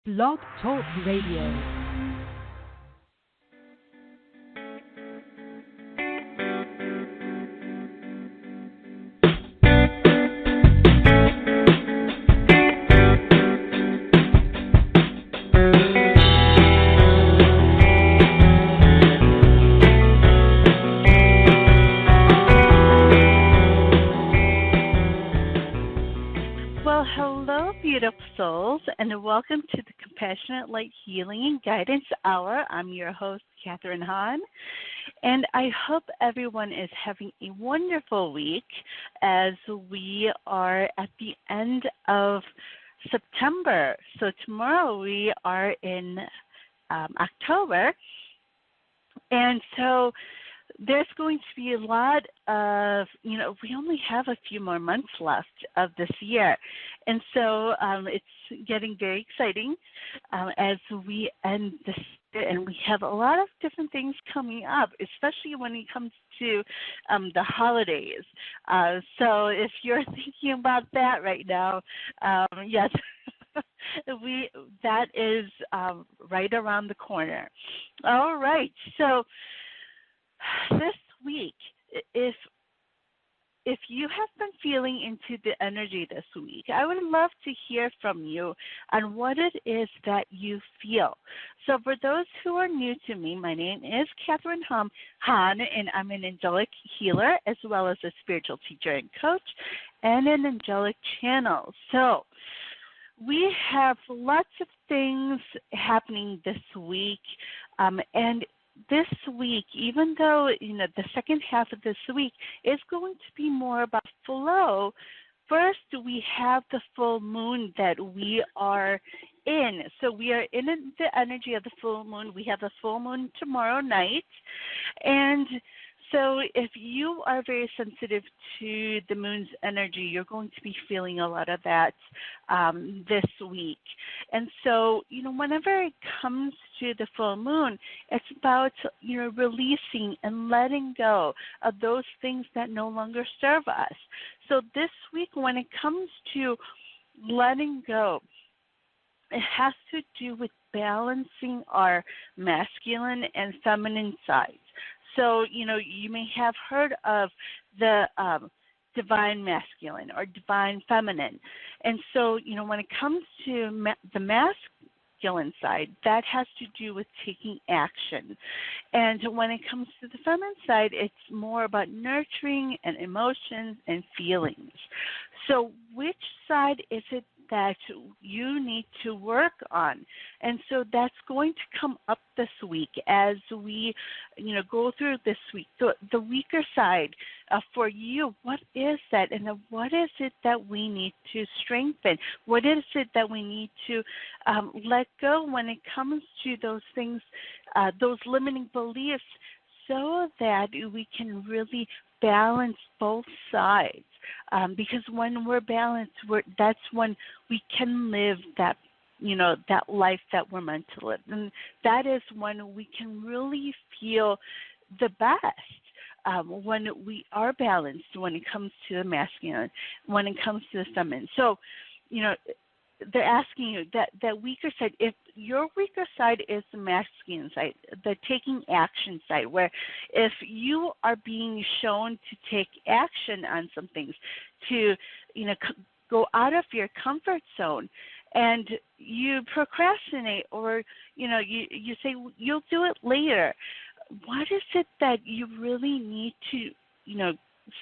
Blog Talk Radio. Well, hello, beautiful souls, and welcome to the Compassionate Light Healing and Guidance Hour. I'm your host, Catharine Hahn, and I hope everyone is having a wonderful week as we are at the end of September. So tomorrow we are in October, and so there's going to be a lot of, we only have a few more months left of this year. And so it's getting very exciting as we end this year. And we have a lot of different things coming up, especially when it comes to the holidays. So if you're thinking about that right now, yes, that is right around the corner. All right. So this week, if you have been feeling into the energy this week, I would love to hear from you on what it is that you feel. So for those who are new to me, my name is Catharine Hahn, and I'm an angelic healer as well as a spiritual teacher and coach and an angelic channel. So we have lots of things happening this week, and this week, even though, the second half of this week is going to be more about flow, first we have the full moon that we are in. So we are in the energy of the full moon. We have the full moon tomorrow night. And so if you are very sensitive to the moon's energy, you're going to be feeling a lot of that this week. And so, whenever it comes to the full moon, it's about, releasing and letting go of those things that no longer serve us. So this week, when it comes to letting go, it has to do with balancing our masculine and feminine sides. So, you may have heard of the divine masculine or divine feminine. And so, when it comes to the masculine side, that has to do with taking action. And when it comes to the feminine side, it's more about nurturing and emotions and feelings. So which side is it that you need to work on? And so that's going to come up this week as we, go through this week. The weaker side for you, what is that? And what is it that we need to strengthen? What is it that we need to let go when it comes to those things, those limiting beliefs, so that we can really balance both sides? Because when we're balanced, that's when we can live that, that life that we're meant to live. And that is when we can really feel the best, when we are balanced when it comes to the masculine, when it comes to the feminine. So, they're asking you that weaker side, if your weaker side is the masculine side, the taking action side, where if you are being shown to take action on some things, to, go out of your comfort zone, and you procrastinate, or, you say you'll do it later, what is it that you really need to,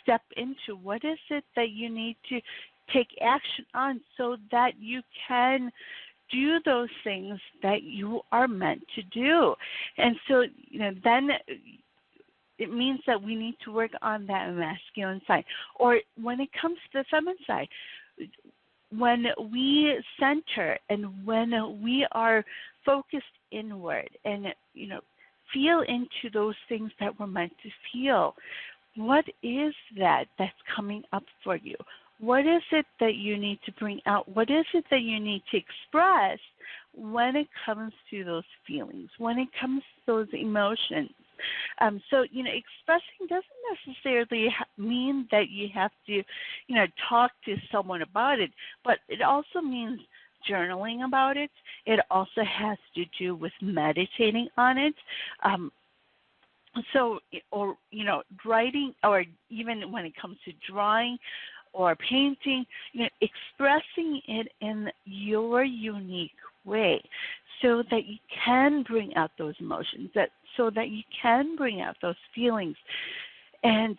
step into? What is it that you need to take action on so that you can do those things that you are meant to do? And so, then it means that we need to work on that masculine side. Or when it comes to the feminine side, when we center and when we are focused inward and, feel into those things that we're meant to feel, what is that that's coming up for you? What is it that you need to bring out? What is it that you need to express when it comes to those feelings, when it comes to those emotions? So, expressing doesn't necessarily mean that you have to, talk to someone about it, but it also means journaling about it. It also has to do with meditating on it. So, or, writing, or even when it comes to drawing or painting, expressing it in your unique way so that you can bring out those emotions, so that you can bring out those feelings. And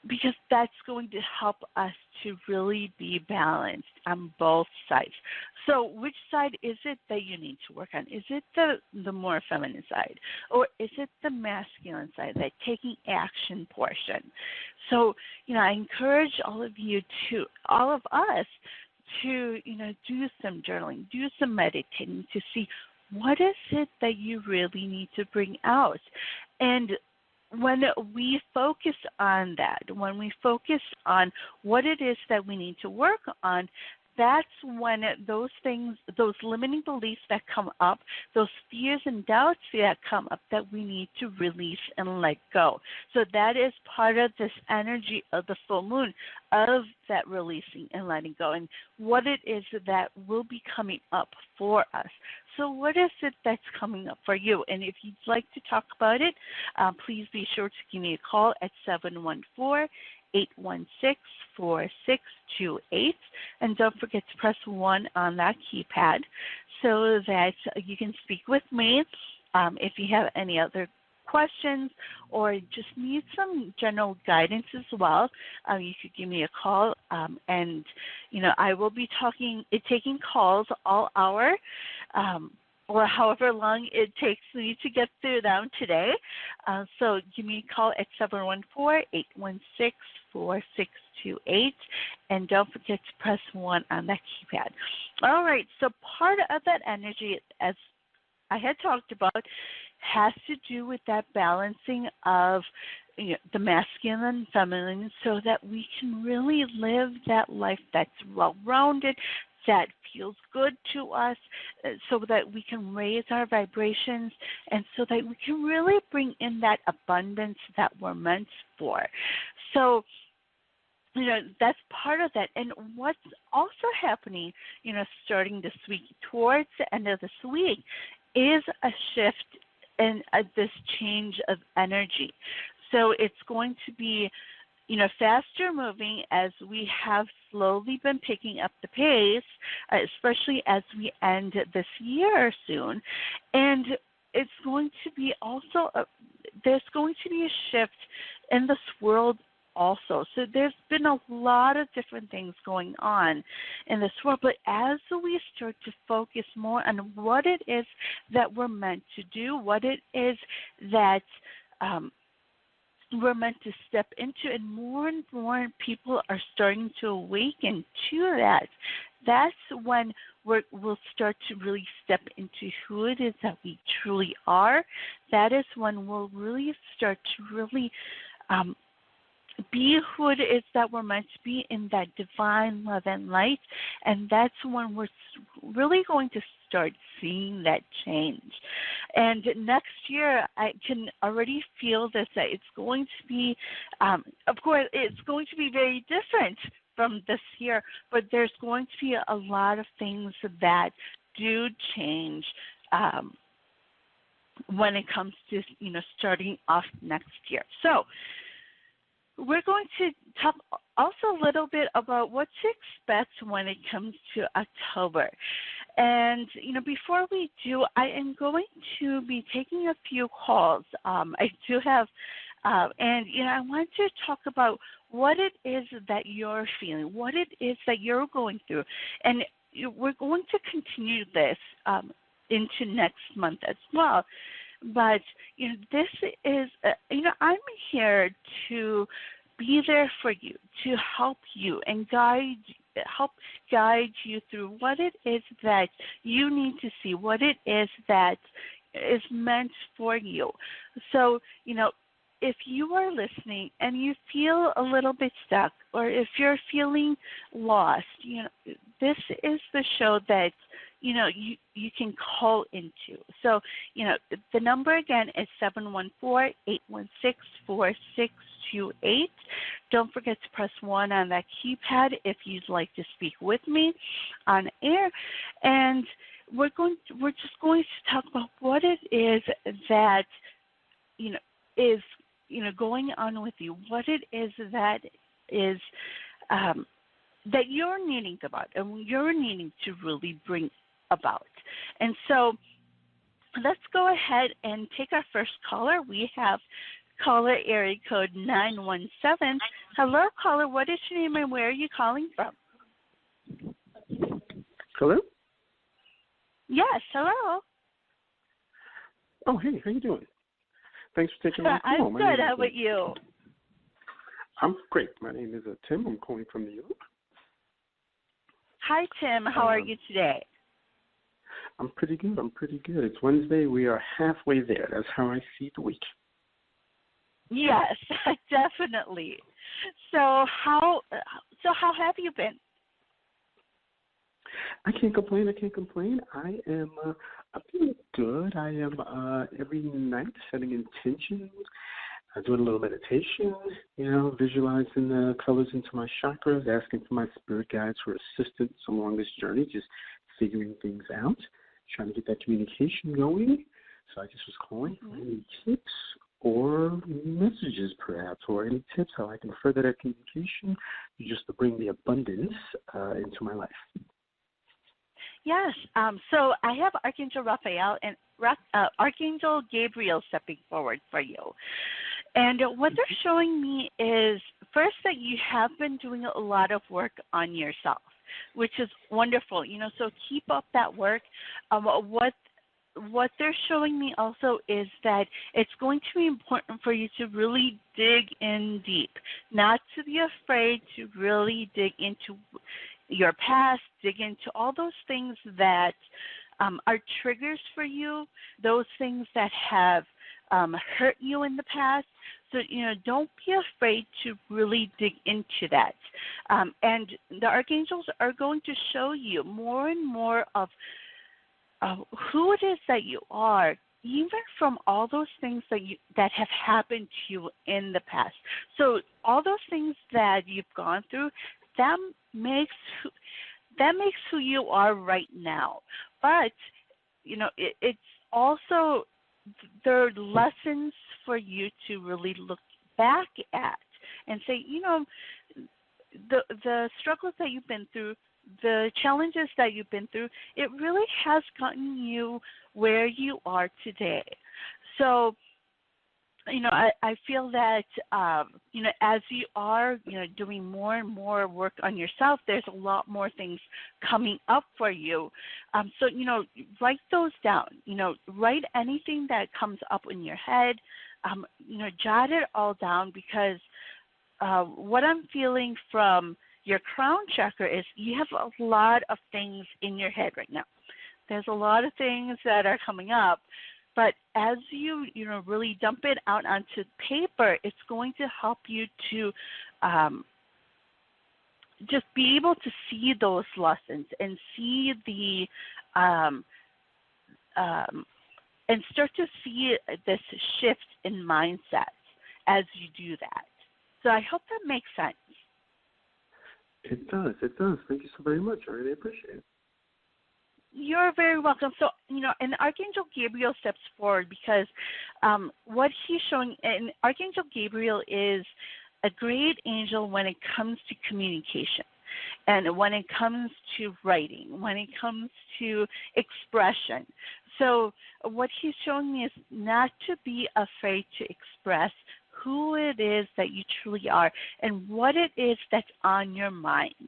because that's going to help us to really be balanced on both sides. So which side is it that you need to work on? Is it the more feminine side, or is it the masculine side, that taking action portion? So, I encourage all of us to, do some journaling, do some meditating to see what is it that you really need to bring out. And when we focus on that, when we focus on what it is that we need to work on, that's when those things, those limiting beliefs that come up, those fears and doubts that come up, that we need to release and let go. So that is part of this energy of the full moon, of that releasing and letting go, and what it is that will be coming up for us. So what is it that's coming up for you? And if you'd like to talk about it, please be sure to give me a call at 714-816-4628. And don't forget to press 1 on that keypad so that you can speak with me. If you have any other questions or just need some general guidance as well, you could give me a call, and I will be taking calls all hour, or however long it takes me to get through them today. So give me a call at 714-816-4628, and don't forget to press 1 on that keypad. All right, so part of that energy, as I had talked about, has to do with that balancing of the masculine and feminine, so that we can really live that life that's well-rounded, that feels good to us, so that we can raise our vibrations, and so that we can really bring in that abundance that we're meant for. So, that's part of that. And what's also happening, starting this week, towards the end of this week, is a shift in this change of energy. So it's going to be, faster moving, as we have slowly been picking up the pace, especially as we end this year soon. And it's going to be also, there's going to be a shift in this world also. So there's been a lot of different things going on in this world, but as we start to focus more on what it is that we're meant to do, what it is that we're meant to step into, and more people are starting to awaken to that, that's when we'll start to really step into who it is that we truly are. That is when we'll really start to really be who it is that we're meant to be, in that divine love and light. And that's when we're really going to start seeing that change. And next year, I can already feel this, that it's going to be, of course, it's going to be very different from this year, but there's going to be a lot of things that do change when it comes to, starting off next year. So we're going to talk also a little bit about what to expect when it comes to October. And, before we do, I am going to be taking a few calls. I do have, and, I want to talk about what it is that you're feeling, what it is that you're going through. And we're going to continue this into next month as well. But, this is, I'm here to be there for you, to help you and help guide you through what it is that you need to see, what it is that is meant for you. So, if you are listening and you feel a little bit stuck, or if you're feeling lost, this is the show that, you can call into. So, the number again is 714-816-4628. Don't forget to press 1 on that keypad if you'd like to speak with me on air. And we're just going to talk about what it is that, is, going on with you, what it is that is, that you're needing about and you're needing to really bring about. And so let's go ahead and take our first caller. We have caller area code 917. Hello, caller. What is your name and where are you calling from? Hello? Yes, hello. Oh, hey, how you doing? Thanks for taking my call. I'm good. How about you? I'm great. My name is Tim. I'm calling from New York. Hi, Tim. How are you today? I'm pretty good. It's Wednesday. We are halfway there. That's how I see the week. Yes, definitely. So how have you been? I can't complain. I am feeling good. I am every night setting intentions. Doing a little meditation, visualizing the colors into my chakras, asking for my spirit guides for assistance along this journey, just figuring things out, trying to get that communication going. So I just was calling for any tips or messages, perhaps, or any tips how I can further that communication just to bring the abundance into my life. Yes. So I have Archangel Raphael and Archangel Gabriel stepping forward for you. And what they're showing me is, first, that you have been doing a lot of work on yourself, which is wonderful. So keep up that work. What they're showing me also is that it's going to be important for you to really dig in deep, not to be afraid to really dig into your past, dig into all those things that are triggers for you, those things that have hurt you in the past. So, don't be afraid to really dig into that. And the archangels are going to show you more and more of who it is that you are, even from all those things that have happened to you in the past. So all those things that you've gone through, that makes who you are right now. But, it's also, there are lessons for you to really look back at and say, the struggles that you've been through, the challenges that you've been through, it really has gotten you where you are today. So, I feel that, as you are, doing more and more work on yourself, there's a lot more things coming up for you. So, write those down. Write anything that comes up in your head. Jot it all down, because what I'm feeling from your crown chakra is you have a lot of things in your head right now. There's a lot of things that are coming up. But as you really dump it out onto paper, it's going to help you to just be able to see those lessons and see the and start to see this shift in mindset as you do that. So I hope that makes sense. It does. Thank you so very much. I really appreciate it. You're very welcome. So, and Archangel Gabriel steps forward because what he's showing, and Archangel Gabriel is a great angel when it comes to communication, and when it comes to writing, when it comes to expression. So what he's showing me is not to be afraid to express who it is that you truly are and what it is that's on your mind.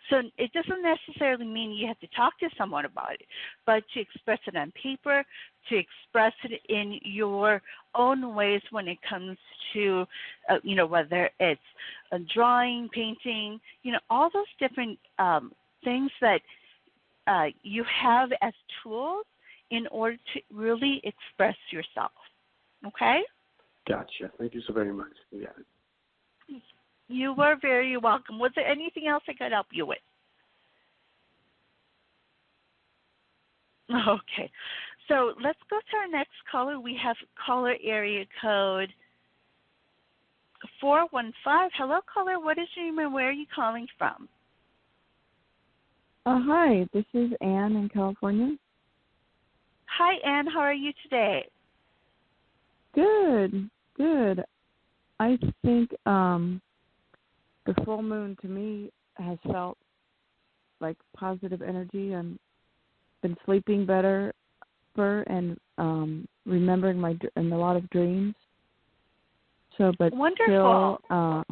So it doesn't necessarily mean you have to talk to someone about it, but to express it on paper, to express it in your own ways when it comes to, whether it's a drawing, painting, all those different things that you have as tools in order to really express yourself. Okay? Gotcha. Thank you so very much. You got it. You were very welcome. Was there anything else I could help you with? Okay. So let's go to our next caller. We have caller area code 415. Hello, caller. What is your name and where are you calling from? Hi, this is Anne in California. Hi, Anne. How are you today? Good, good. I think the full moon to me has felt like positive energy and been sleeping better and remembering and a lot of dreams. So, but wonderful. Still,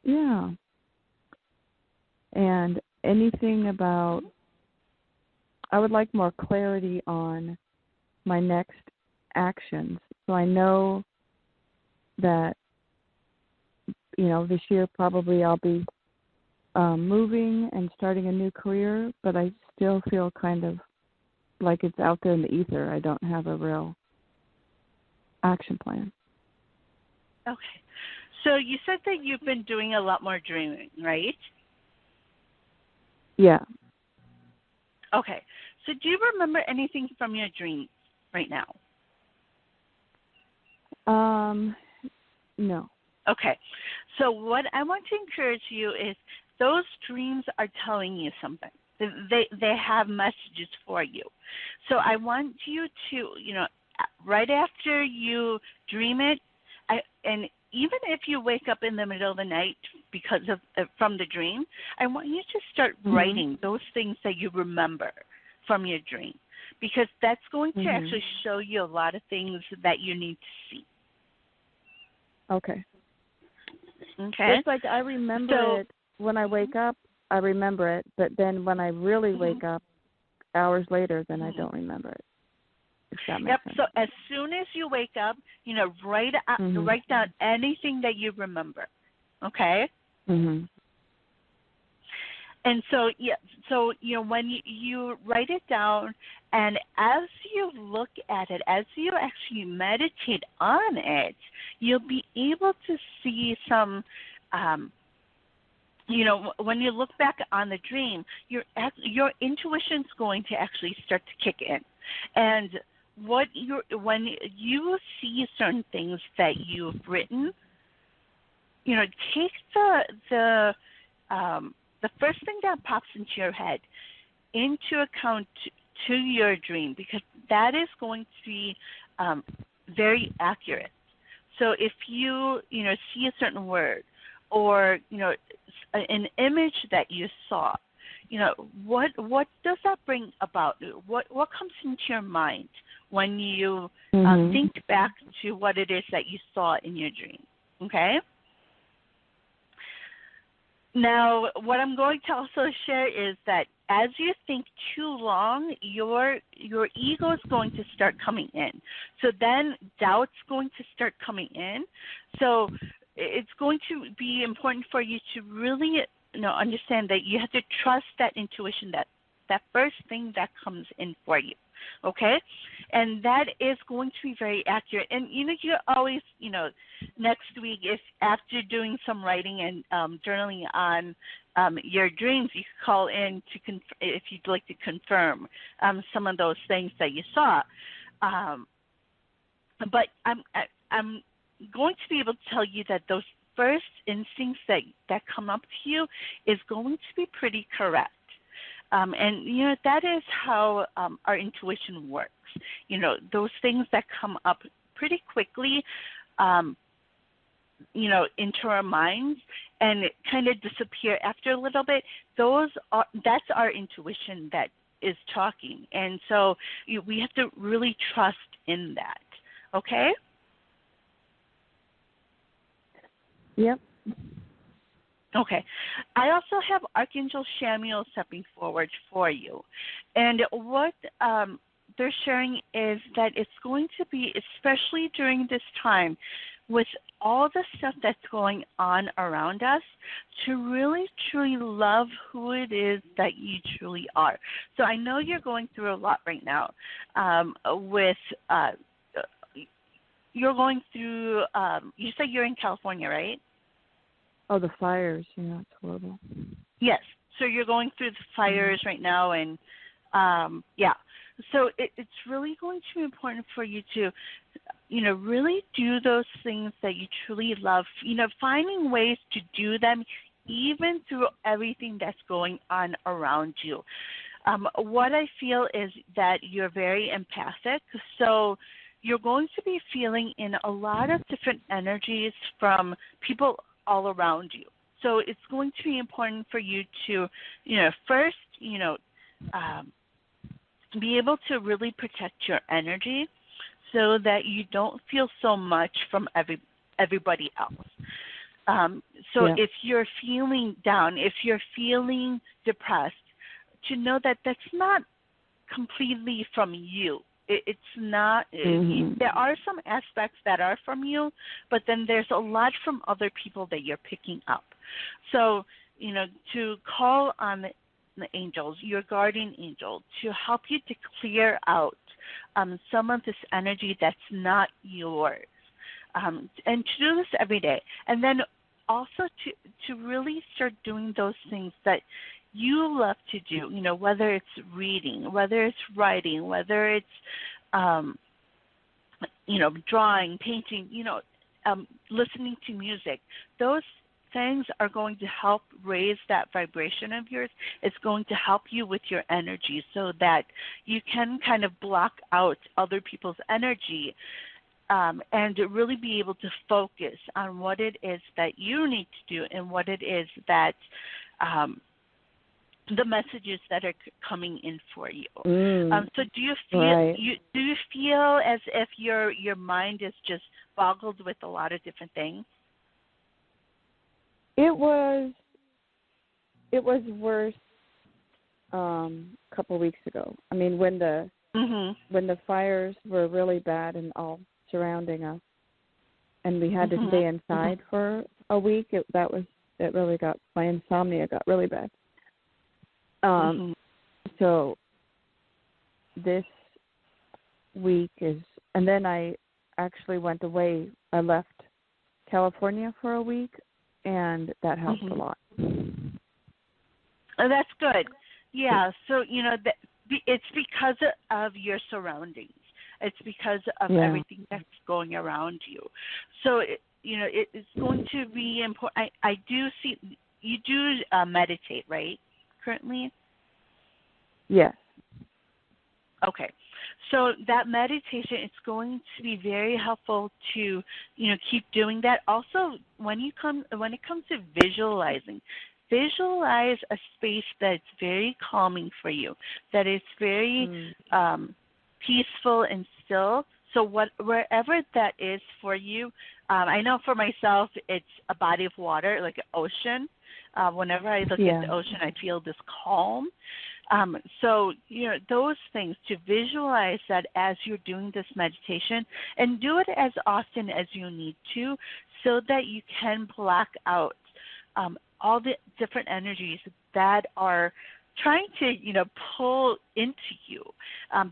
yeah. And anything about, I would like more clarity on my next actions. So I know that, this year probably I'll be moving and starting a new career, but I still feel kind of like it's out there in the ether. I don't have a real action plan. Okay. So you said that you've been doing a lot more dreaming, right? Yeah. Okay. So do you remember anything from your dreams right now? No. Okay. So what I want to encourage you is those dreams are telling you something. They have messages for you. So I want you to, right after you dream it, and even if you wake up in the middle of the night because of from the dream, I want you to start writing those things that you remember from your dream, because that's going to actually show you a lot of things that you need to see. Okay. Okay. It's like I remember it when I wake up. I remember it, but then when I really wake up, hours later, then I don't remember it. If that makes sense. So as soon as you wake up, write down anything that you remember. Okay. Mhm. And so when you write it down, and as you look at it, as you actually meditate on it, you'll be able to see some. When you look back on the dream, your intuition's going to actually start to kick in, and when you see certain things that you've written, take the first thing that pops into your head into account to your dream, because that is going to be very accurate. So if you see a certain word, or an image that you saw, what does that bring about? What comes into your mind when you think back to what it is that you saw in your dream? Okay. Now, what I'm going to also share is that as you think too long, your ego is going to start coming in. So then doubt's going to start coming in. So it's going to be important for you to really understand that you have to trust that intuition, that first thing that comes in for you. Okay? And that is going to be very accurate. And you always, next week, if after doing some writing and journaling on your dreams, you can call in to if you'd like to confirm some of those things that you saw. But I'm going to be able to tell you that those first instincts that come up to you is going to be pretty correct. And, that is how our intuition works. Those things that come up pretty quickly, into our minds and kind of disappear after a little bit, that's our intuition that is talking. And so we have to really trust in that. Okay? Yep. Okay. I also have Archangel Samuel stepping forward for you. And what they're sharing is that it's going to be, especially during this time, with all the stuff that's going on around us, to really, truly love who it is that you truly are. So I know you're going through a lot right now you're going through, you said you're in California, right? Oh, the fires. Yeah, it's horrible. Yes. So you're going through the fires right now, and yeah. So it's really going to be important for you to, really do those things that you truly love, finding ways to do them even through everything that's going on around you. What I feel is that you're very empathic, so you're going to be feeling in a lot of different energies from people all around you. So it's going to be important for you to, first, be able to really protect your energy so that you don't feel so much from everybody else. If you're feeling down, if you're feeling depressed, to know that that's not completely from you. It's not. There are some aspects that are from you, but then there's a lot from other people that you're picking up. So, to call on the angels, your guardian angel, to help you to clear out some of this energy that's not yours, and to do this every day, and then also to really start doing those things that you love to do, whether it's reading, whether it's writing, whether it's, drawing, painting, listening to music. Those things are going to help raise that vibration of yours. It's going to help you with your energy so that you can kind of block out other people's energy and really be able to focus on what it is that you need to do and what it is that the messages that are coming in for you. So do you feel do you feel as if your mind is just boggled with a lot of different things? It was worse a couple weeks ago. I mean, when the fires were really bad and all surrounding us, and we had to stay inside for a week, my insomnia got really bad. So this week and then I actually went away. I left California for a week, and that helped a lot. Oh, that's good. Yeah, so, it's because of your surroundings. It's because of everything that's going around you. So, it's going to be important. I do see, you do meditate, right, currently? Yes. Okay. So that meditation, it's going to be very helpful to, keep doing that. Also, when it comes to visualizing, visualize a space that's very calming for you, that is very peaceful and still. So wherever that is for you, I know for myself, it's a body of water, like an ocean. Whenever I look at the ocean, I feel this calm. So, those things, to visualize that as you're doing this meditation, and do it as often as you need to so that you can block out all the different energies that are trying to, pull into you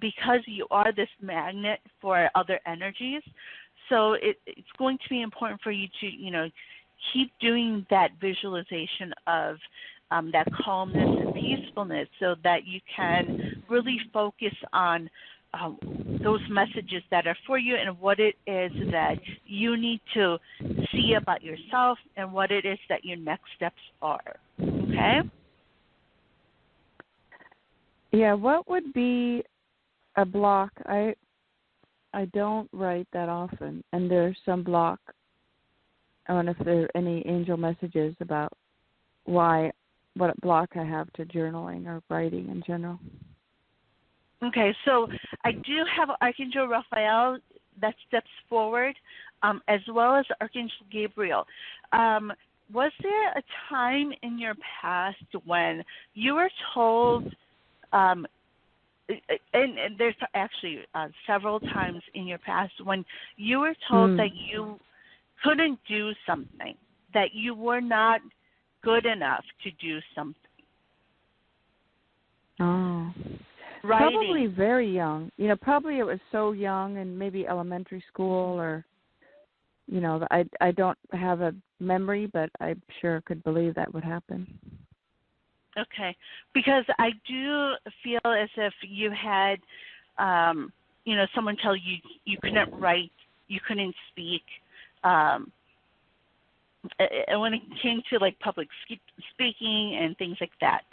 because you are this magnet for other energies. So it's going to be important for you to, keep doing that visualization of that calmness and peacefulness so that you can really focus on those messages that are for you and what it is that you need to see about yourself and what it is that your next steps are. Okay? Yeah, what would be a block? I don't write that often, and there's some block. I wonder if there are any angel messages about what block I have to journaling or writing in general. Okay, so I do have Archangel Raphael that steps forward, as well as Archangel Gabriel. Was there a time in your past when you were told, and there's actually several times in your past when you were told that you couldn't do something, that you were not good enough to do something? Oh. Writing. Probably very young. Probably it was so young and maybe elementary school or, I don't have a memory, but I sure could believe that would happen. Okay. Because I do feel as if you had someone tell you you couldn't write, you couldn't speak. And when it came to like public speaking and things like that.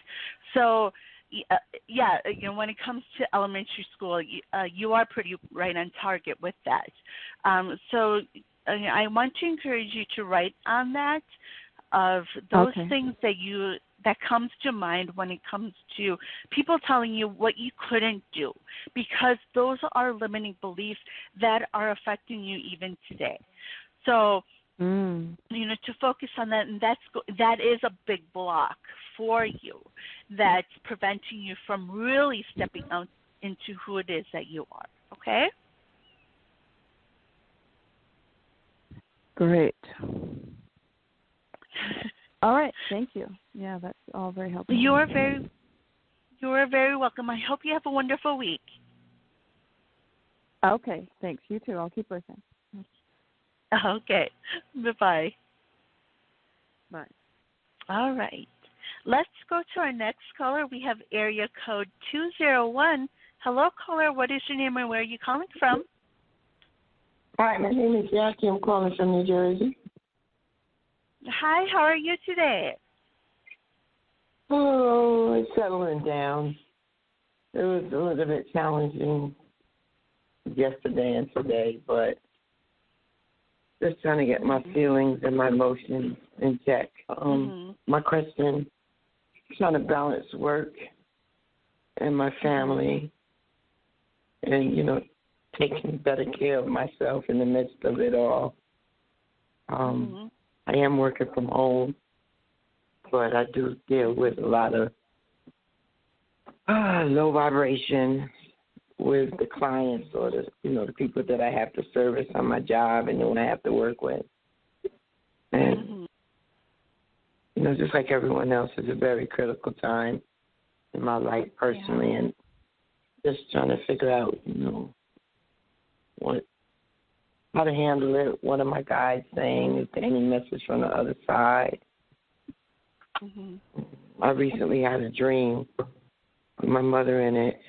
So, when it comes to elementary school, you are pretty right on target with that. So I want to encourage you to write on that, of those things that comes to mind when it comes to people telling you what you couldn't do, because those are limiting beliefs that are affecting you even today. So, to focus on that, and that is a big block for you that's preventing you from really stepping out into who it is that you are, okay? Great. All right, thank you. Yeah, that's all very helpful. You are very welcome. I hope you have a wonderful week. Okay, thanks. You too. I'll keep listening. Okay. Bye-bye. Bye. All right. Let's go to our next caller. We have area code 201. Hello, caller. What is your name and where are you calling from? Hi, my name is Jackie. I'm calling from New Jersey. Hi, how are you today? Oh, it's settling down. It was a little bit challenging yesterday and today, but just trying to get my feelings and my emotions in check. My question, trying to balance work and my family and, taking better care of myself in the midst of it all. I am working from home, but I do deal with a lot of low vibration with the clients or the people that I have to service on my job and who I have to work with. And, just like everyone else, it's a very critical time in my life personally, and just trying to figure out, how to handle it. What are my guides saying? Is there any message from the other side? I recently had a dream with my mother in it.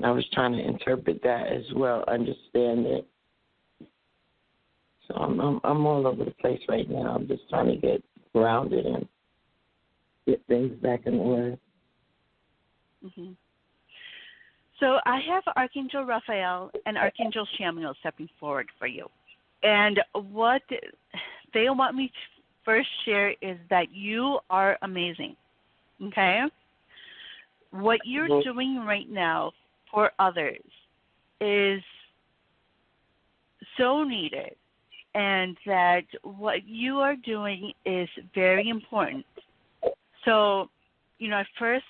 I was trying to interpret that as well, understand it. So I'm all over the place right now. I'm just trying to get grounded and get things back in order. So I have Archangel Raphael and Archangel Chamuel stepping forward for you. And what they want me to first share is that you are amazing, okay? What you're doing right now for others is so needed, and that what you are doing is very important. So, at first,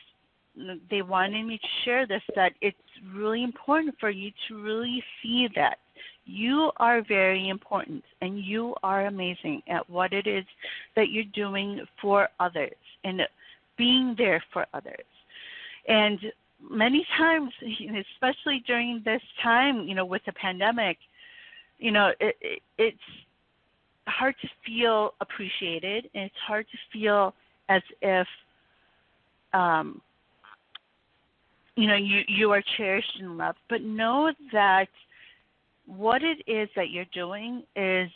they wanted me to share this, that it's really important for you to really see that you are very important and you are amazing at what it is that you're doing for others and being there for others. And many times, especially during this time, with the pandemic, it's hard to feel appreciated, and it's hard to feel as if you are cherished and loved. But know that what it is that you're doing is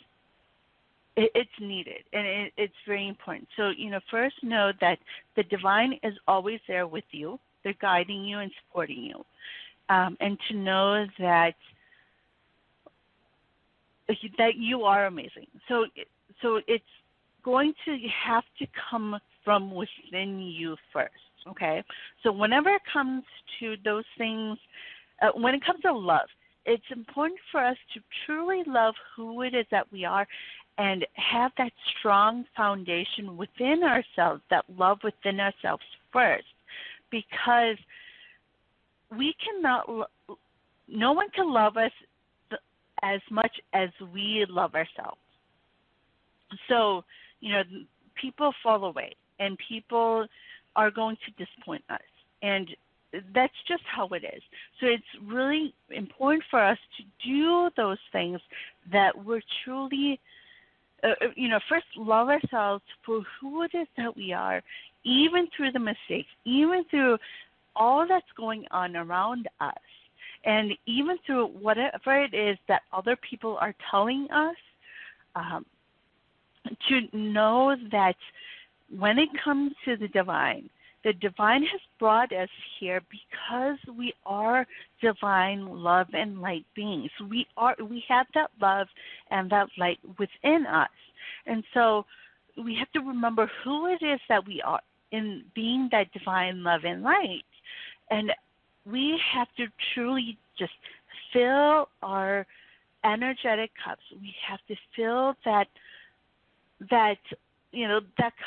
it's needed, and it's very important. So, first know that the divine is always there with you. They're guiding you and supporting you. And to know that you are amazing. So it's going to have to come from within you first. Okay, so whenever it comes to those things, when it comes to love, it's important for us to truly love who it is that we are and have that strong foundation within ourselves, that love within ourselves first, because no one can love us as much as we love ourselves. So, people fall away and people are going to disappoint us, and that's just how it is. So it's really important for us to do those things that we're truly, first love ourselves for who it is that we are, even through the mistakes, even through all that's going on around us. And even through whatever it is that other people are telling us, to know that when it comes to the divine has brought us here because we are divine love and light beings. We have that love and that light within us. And so we have to remember who it is that we are in being that divine love and light. And we have to truly just fill our energetic cups. We have to fill that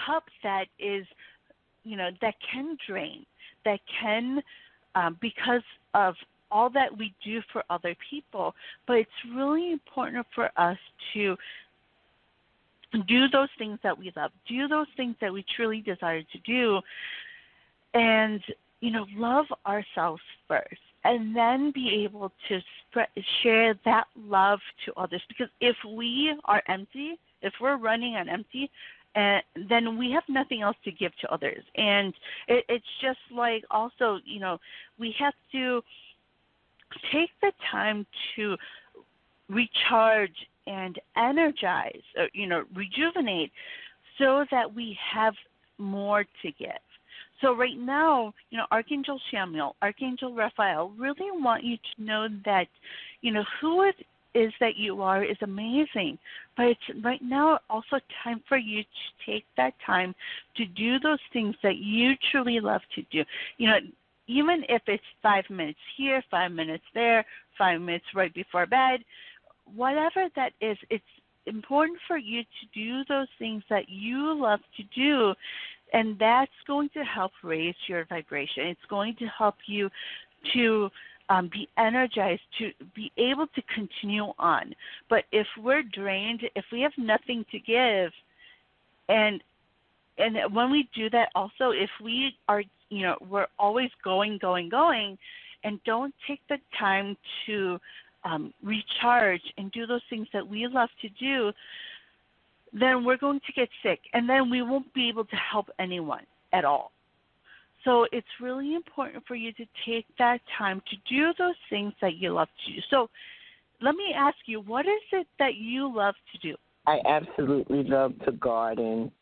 cup that is, that can drain, that can, because of all that we do for other people. But it's really important for us to do those things that we love, do those things that we truly desire to do, and, love ourselves first, and then be able to share that love to others. Because if we are empty, if we're running on empty, then we have nothing else to give to others. And it's just like also, we have to take the time to recharge and energize, or, rejuvenate, so that we have more to give. So right now, Archangel Samuel, Archangel Raphael really want you to know that, who it is that you are is amazing. But it's right now also time for you to take that time to do those things that you truly love to do. Even if it's 5 minutes here, 5 minutes there, 5 minutes right before bed, whatever that is, it's important for you to do those things that you love to do, and that's going to help raise your vibration. It's going to help you to be energized, to be able to continue on. But if we're drained, if we have nothing to give, and when we do that also, if we are, we're always going, and don't take the time to recharge and do those things that we love to do, then we're going to get sick, and then we won't be able to help anyone at all. So it's really important for you to take that time to do those things that you love to do. So let me ask you, what is it that you love to do? I absolutely love to garden,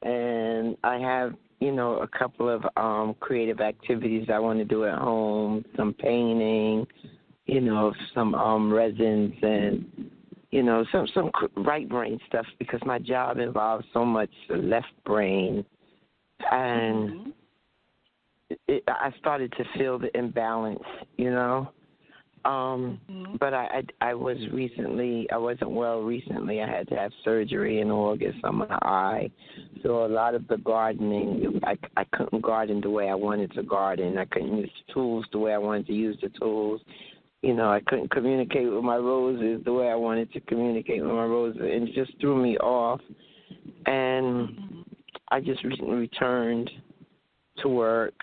and I have, a couple of creative activities I want to do at home, some painting, some resins and, some right brain stuff, because my job involves so much left brain. And I started to feel the imbalance, But I wasn't well recently. I had to have surgery in August on my eye. So a lot of the gardening, I couldn't garden the way I wanted to garden. I couldn't use the tools the way I wanted to use the tools. I couldn't communicate with my roses the way I wanted to communicate with my roses. And it just threw me off. And I just recently returned to work.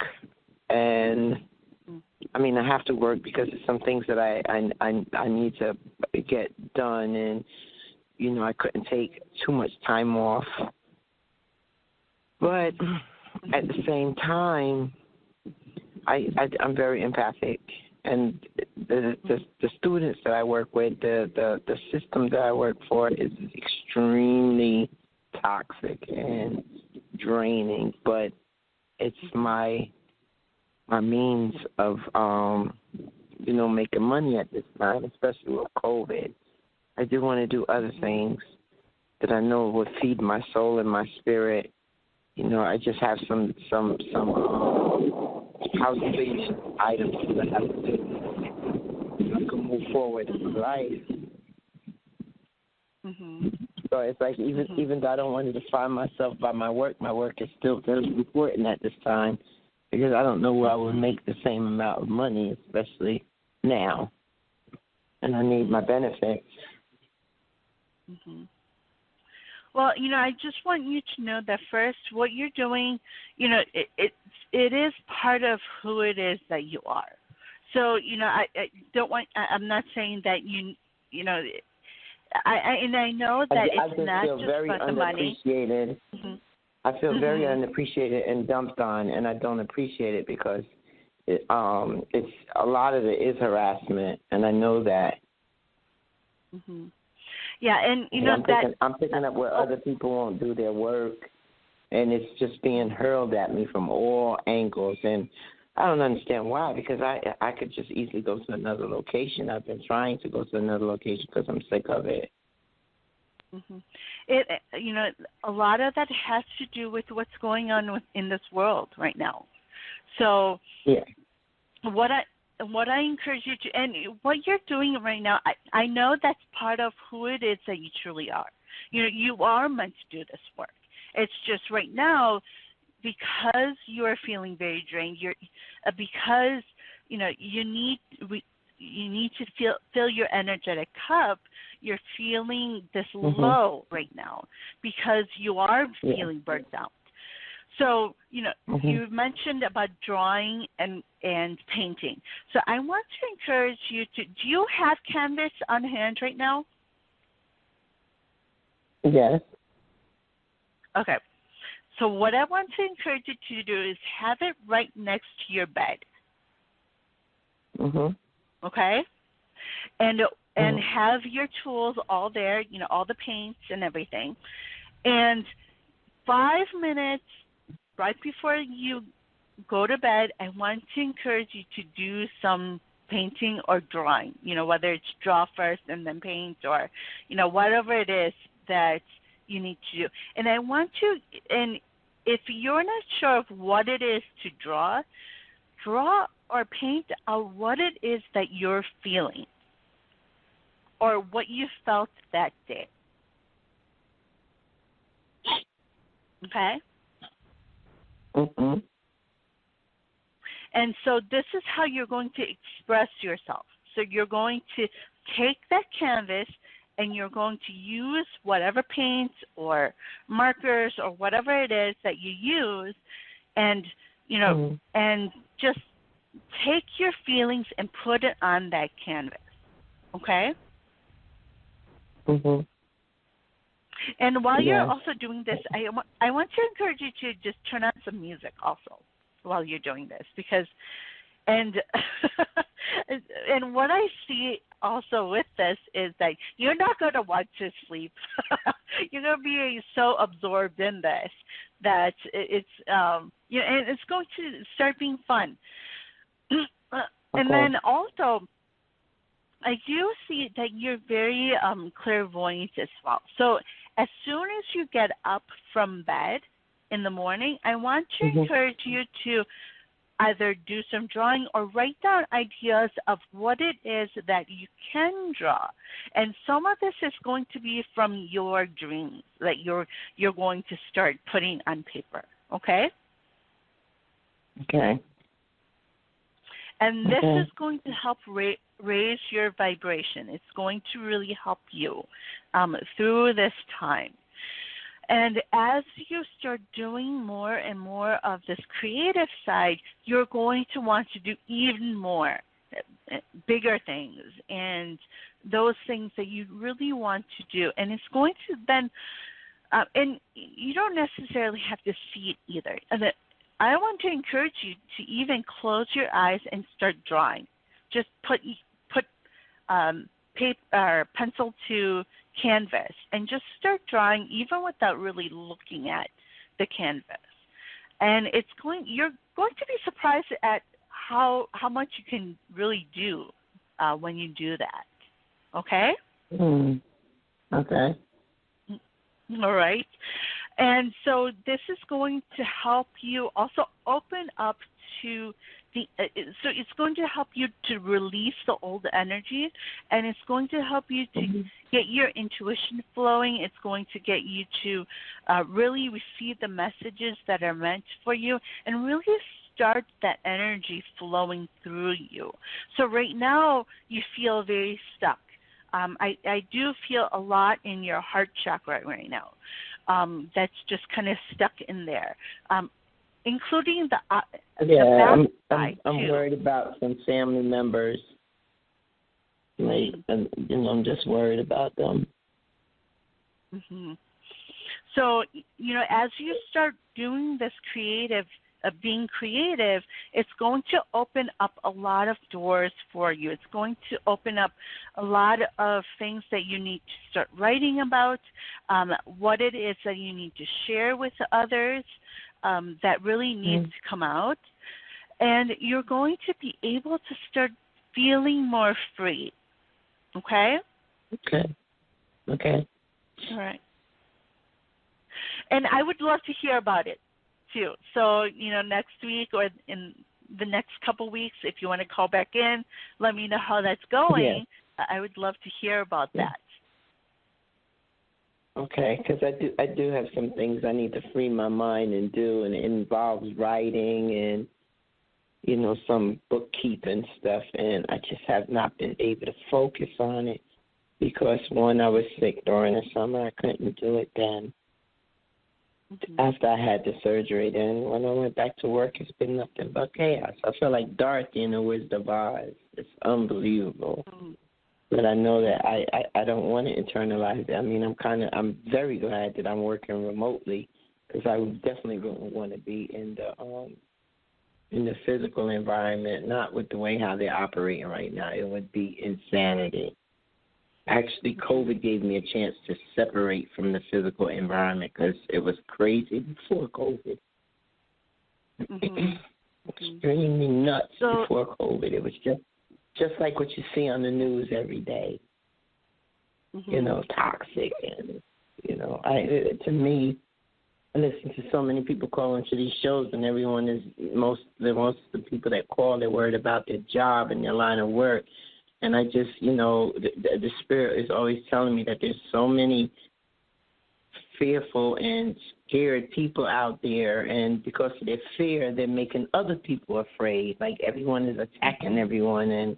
And, I have to work because there's some things that I need to get done. And, I couldn't take too much time off. But at the same time, I'm very empathic. And the students that I work with, the system that I work for is extremely toxic and draining. But it's my means of, making money at this time, especially with COVID. I do want to do other things that I know would feed my soul and my spirit. I just have some cultivation items that I have to do. I can move forward in life. So it's like even though I don't want to define myself by my work is still very important at this time, because I don't know where I will make the same amount of money, especially now, and I need my benefits. Well, I just want you to know that first, what you're doing, it is part of who it is that you are. So, I don't want. I'm not saying that I know that it's not just about the money. I feel very unappreciated and dumped on, and I don't appreciate it because it's a lot of it is harassment, and I know that. Mm-hmm. Yeah, and I'm picking up where other people won't do their work, and it's just being hurled at me from all angles, and I don't understand why, because I could just easily go to another location. I've been trying to go to another location because I'm sick of it. Mm-hmm. A lot of that has to do with what's going on in this world right now. So, yeah. What I encourage you to, and what you're doing right now, I know that's part of who it is that you truly are. You are meant to do this work. It's just right now, because you are feeling very drained, because you need to fill your energetic cup. You're feeling this low right now because you are feeling burnt out. So, you mentioned about drawing and painting. So I want to encourage you to, do you have canvas on hand right now? Yes. Okay. So what I want to encourage you to do is have it right next to your bed. Okay? And have your tools all there, all the paints and everything. And 5 minutes right before you go to bed, I want to encourage you to do some painting or drawing, whether it's draw first and then paint, or, whatever it is that you need to do. And I want you, and if you're not sure of what it is to draw or paint out what it is that you're feeling or what you felt that day. Okay? And so this is how you're going to express yourself. So you're going to take that canvas and you're going to use whatever paints or markers or whatever it is that you use, and and just take your feelings and put it on that canvas. Okay? And while you're also doing this, I want to encourage you to just turn on some music also while you're doing this, because and what I see also with this is that you're not going to want to sleep. You're going to be so absorbed in this that it's and it's going to start being fun. And then also, I do see that you're very clairvoyant as well. So as soon as you get up from bed in the morning, I want to encourage you to either do some drawing or write down ideas of what it is that you can draw. And some of this is going to be from your dreams that you're going to start putting on paper. Okay? Okay. And this is going to help raise your vibration. It's going to really help you through this time. And as you start doing more and more of this creative side, you're going to want to do even more, bigger things, and those things that you really want to do. And it's going to then, and you don't necessarily have to see it either. And I want to encourage you to even close your eyes and start drawing. Just put paper or pencil to canvas and just start drawing, even without really looking at the canvas. And you're going to be surprised at how much you can really do when you do that. Okay? Okay. All right. And so this is going to help you also open up to so it's going to help you to release the old energy, and it's going to help you to get your intuition flowing. It's going to get you to really receive the messages that are meant for you and really start that energy flowing through you. So right now you feel very stuck. I do feel a lot in your heart chakra right now. That's just kind of stuck in there. Including the I'm worried about some family members. I'm just worried about them. So, as you start doing this creative being creative, it's going to open up a lot of doors for you. It's going to open up a lot of things that you need to start writing about, what it is that you need to share with others that really needs to come out. And you're going to be able to start feeling more free. Okay? Okay. All right. And I would love to hear about it, too. So, next week or in the next couple weeks, if you want to call back in, let me know how that's going. Yeah. I would love to hear about that. Okay, because I do have some things I need to free my mind and do, and it involves writing and, some bookkeeping stuff, and I just have not been able to focus on it because, one, I was sick during the summer. I couldn't do it then. After I had the surgery, then when I went back to work, it's been nothing but chaos. I feel like Dorothy in the Wizard of Oz. It's unbelievable. But I know that I don't want to internalize it. I mean, I'm very glad that I'm working remotely because I definitely wouldn't want to be in the physical environment, not with the way how they're operating right now. It would be insanity. Actually, COVID gave me a chance to separate from the physical environment because it was crazy before COVID. Extremely nuts before COVID. It was just like what you see on the news every day. Toxic and to me, I listen to so many people call into these shows, and everyone is most of the people that call, they're worried about their job and their line of work. And I just, the spirit is always telling me that there's so many fearful and scared people out there, and because of their fear, they're making other people afraid. Like everyone is attacking everyone and,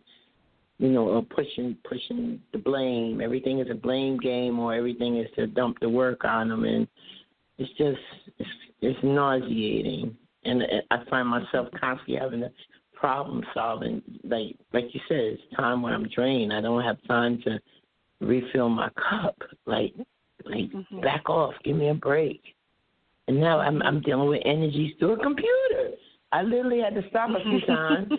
or pushing the blame. Everything is a blame game, or everything is to dump the work on them, and it's nauseating. And I find myself constantly having to problem solving, like you said, it's time when I'm drained. I don't have time to refill my cup. Like back off, give me a break. And now I'm dealing with energies through a computer. I literally had to stop a few times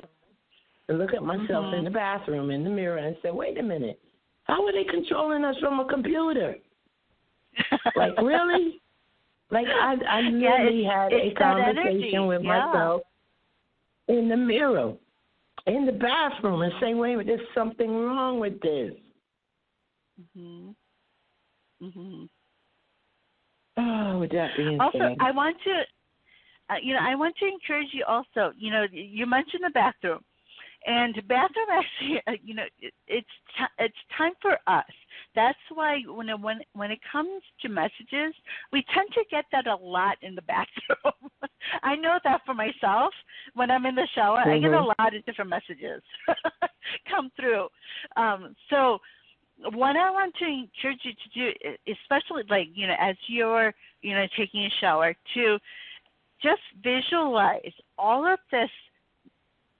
and look at myself in the bathroom in the mirror and say, wait a minute, how are they controlling us from a computer? Like really? Like I literally had a conversation with myself in the mirror, in the bathroom, and say, wait a minute, there's something wrong with this. Oh, with that being also, said. I want to encourage you also, you mentioned the bathroom. And the bathroom actually, it's time for us. That's why when it comes to messages, we tend to get that a lot in the bathroom. I know that for myself. When I'm in the shower, I get a lot of different messages come through. So what I want to encourage you to do, especially as you're taking a shower, to just visualize all of this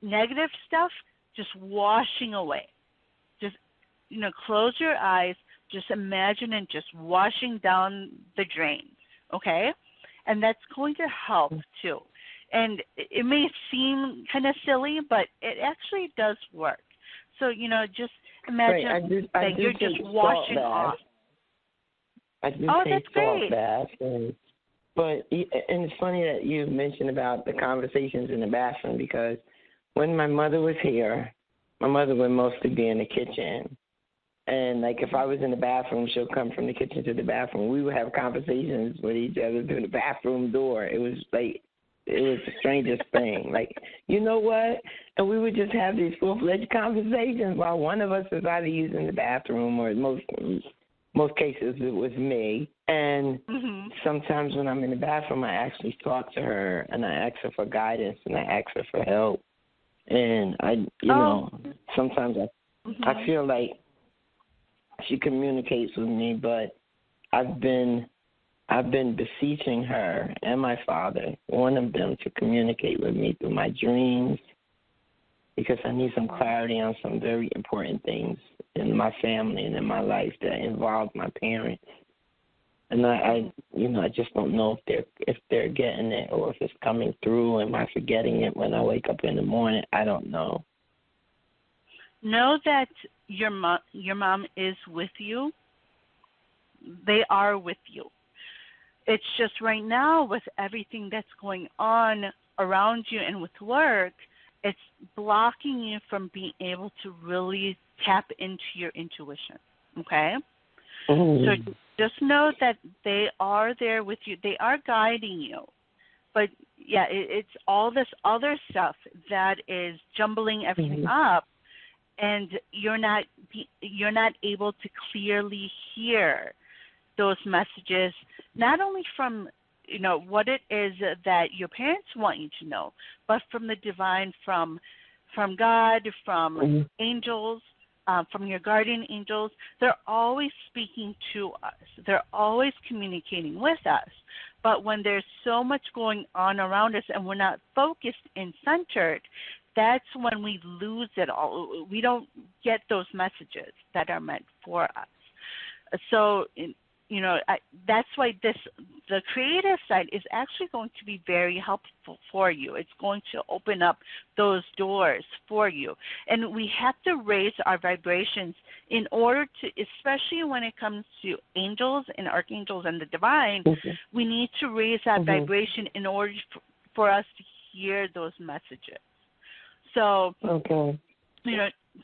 negative stuff just washing away. Just, close your eyes, just imagine it just washing down the drain, okay? And that's going to help too. And it may seem kind of silly, but it actually does work. So, just imagine that you're just washing off. I do take salt baths. And it's funny that you mentioned about the conversations in the bathroom, because when my mother was here, my mother would mostly be in the kitchen. And, if I was in the bathroom, she'll come from the kitchen to the bathroom. We would have conversations with each other through the bathroom door. It was the strangest thing. You know what? And we would just have these full-fledged conversations while one of us was either using the bathroom, or most cases it was me. And sometimes when I'm in the bathroom, I actually talk to her, and I ask her for guidance, and I ask her for help. And sometimes I feel like she communicates with me, but I've been beseeching her and my father, one of them, to communicate with me through my dreams, because I need some clarity on some very important things in my family and in my life that involve my parents. And I just don't know if they're getting it or if it's coming through. Am I forgetting it when I wake up in the morning? I don't know. Know that your mom is with you. They are with you. It's just right now with everything that's going on around you and with work, it's blocking you from being able to really tap into your intuition. Okay? Mm-hmm. So just know that they are there with you. They are guiding you. But, yeah, it's all this other stuff that is jumbling everything up, and you're not able to clearly hear those messages, not only from what it is that your parents want you to know, but from the divine, from God, from angels, from your guardian angels. They're always speaking to us. They're always communicating with us. But when there's so much going on around us and we're not focused and centered, that's when we lose it all. We don't get those messages that are meant for us. So, that's why the creative side is actually going to be very helpful for you. It's going to open up those doors for you. And we have to raise our vibrations in order to, especially when it comes to angels and archangels and the divine, we need to raise that vibration in order for us to hear those messages. So,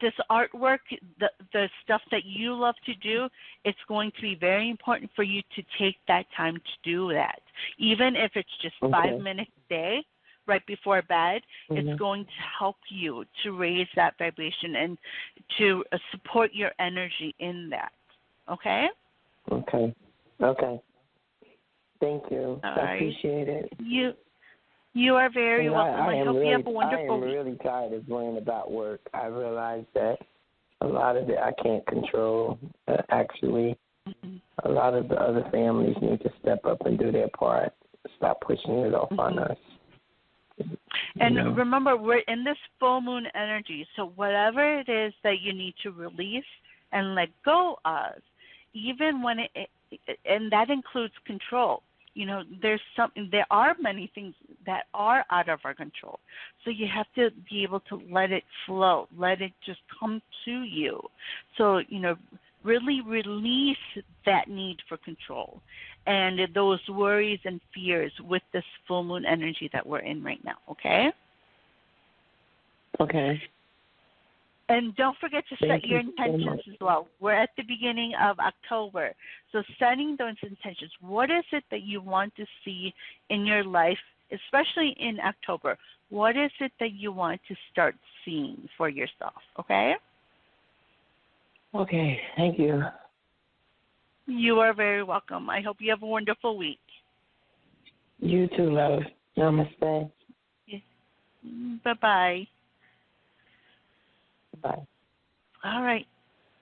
this artwork, the stuff that you love to do, it's going to be very important for you to take that time to do that. Even if it's just 5 minutes a day, right before bed, it's going to help you to raise that vibration and to support your energy in that. Okay? Okay. Thank you. I appreciate it. You are very welcome. I hope you have a wonderful week. I am really tired of worrying about work. I realize that a lot of it I can't control. Actually, a lot of the other families need to step up and do their part. Stop pushing it off on us. And remember, we're in this full moon energy, so whatever it is that you need to release and let go of, even when and that includes control. There are many things that are out of our control. So you have to be able to let it flow, let it just come to you. So, really release that need for control and those worries and fears with this full moon energy that we're in right now, okay? Okay. And don't forget to set your intentions as well. We're at the beginning of October. So setting those intentions. What is it that you want to see in your life, especially in October? What is it that you want to start seeing for yourself, okay? Okay, thank you. You are very welcome. I hope you have a wonderful week. You too, love. Namaste. Yeah. Bye-bye. Bye. All right.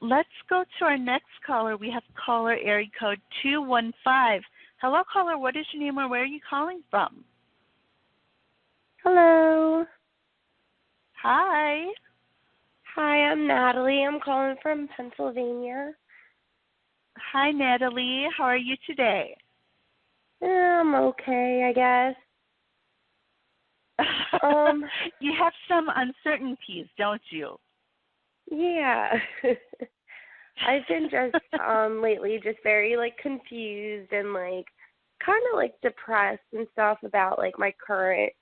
Let's go to our next caller. We have caller area code 215. Hello, caller. What is your name or where are you calling from? Hello. Hi. Hi, I'm Natalie. I'm calling from Pennsylvania. Hi, Natalie. How are you today? I'm okay, I guess. You have some uncertainties, don't you? Yeah. I've been just lately just very confused and kind of depressed and stuff about my current,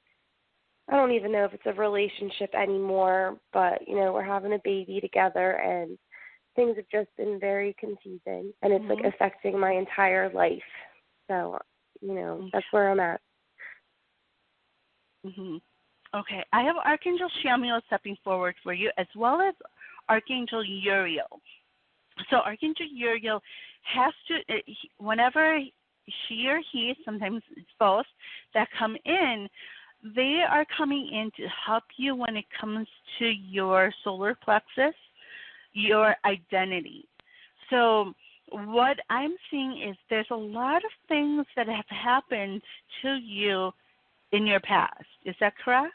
I don't even know if it's a relationship anymore, but we're having a baby together and things have just been very confusing and it's affecting my entire life. So, that's where I'm at. Okay. I have Archangel Shamiel stepping forward for you as well as Archangel Uriel. So Archangel Uriel has to, whenever she or he, sometimes it's both, that come in, they are coming in to help you when it comes to your solar plexus, your identity. So what I'm seeing is there's a lot of things that have happened to you in your past. Is that correct?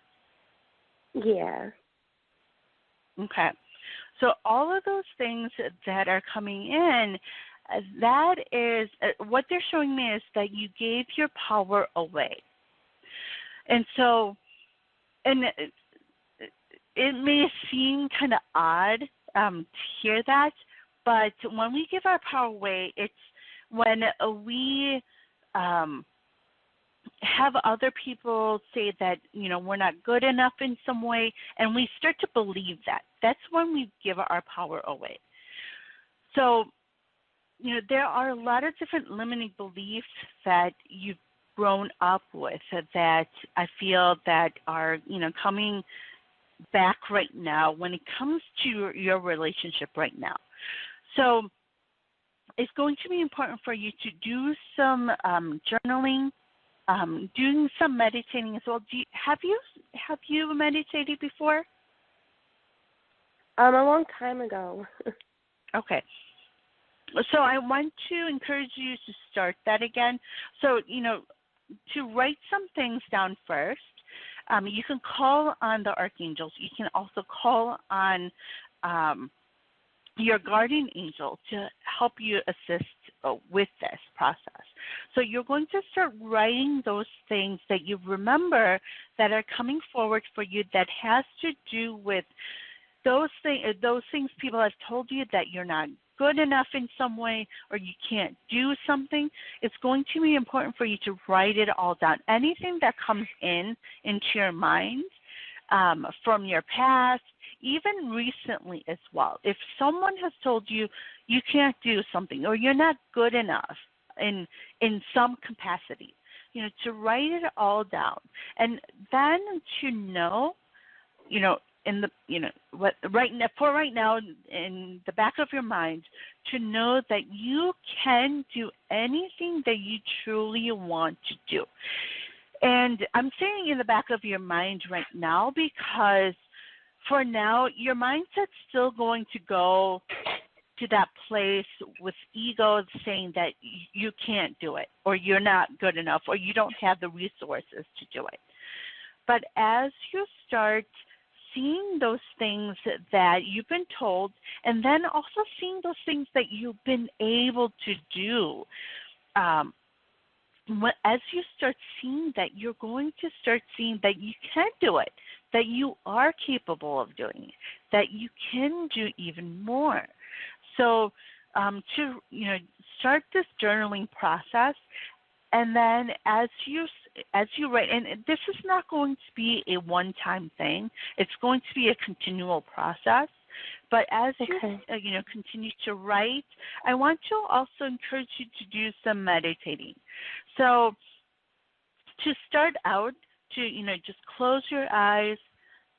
Yeah. Okay. So all of those things that are coming in, that is what they're showing me is that you gave your power away. And so, and it may seem kind of odd to hear that, but when we give our power away, it's when we have other people say that, we're not good enough in some way, and we start to believe that. That's when we give our power away. So, there are a lot of different limiting beliefs that you've grown up with that I feel that are, coming back right now when it comes to your relationship right now. So it's going to be important for you to do some journaling, doing some meditating as well. Have you meditated before? A long time ago. Okay. So I want to encourage you to start that again. So, to write some things down first. You can call on the archangels. You can also call on your guardian angel to help you assist with this process. So you're going to start writing those things that you remember that are coming forward for you that has to do with those things people have told you that you're not good enough in some way or you can't do something. It's going to be important for you to write it all down. Anything that comes into your mind from your past, even recently as well. If someone has told you you can't do something or you're not good enough in some capacity, to write it all down. And then to know, in the right now in the back of your mind, to know that you can do anything that you truly want to do. And I'm saying in the back of your mind right now because for now your mindset's still going to go to that place with ego saying that you can't do it or you're not good enough or you don't have the resources to do it. But as you start seeing those things that you've been told, and then also seeing those things that you've been able to do, as you start seeing that, you're going to start seeing that you can do it, that you are capable of doing it, that you can do even more. So to start this journaling process, and then as you write, and this is not going to be a one-time thing. It's going to be a continual process. But as you continue to write, I want to also encourage you to do some meditating. So to start out, to just close your eyes,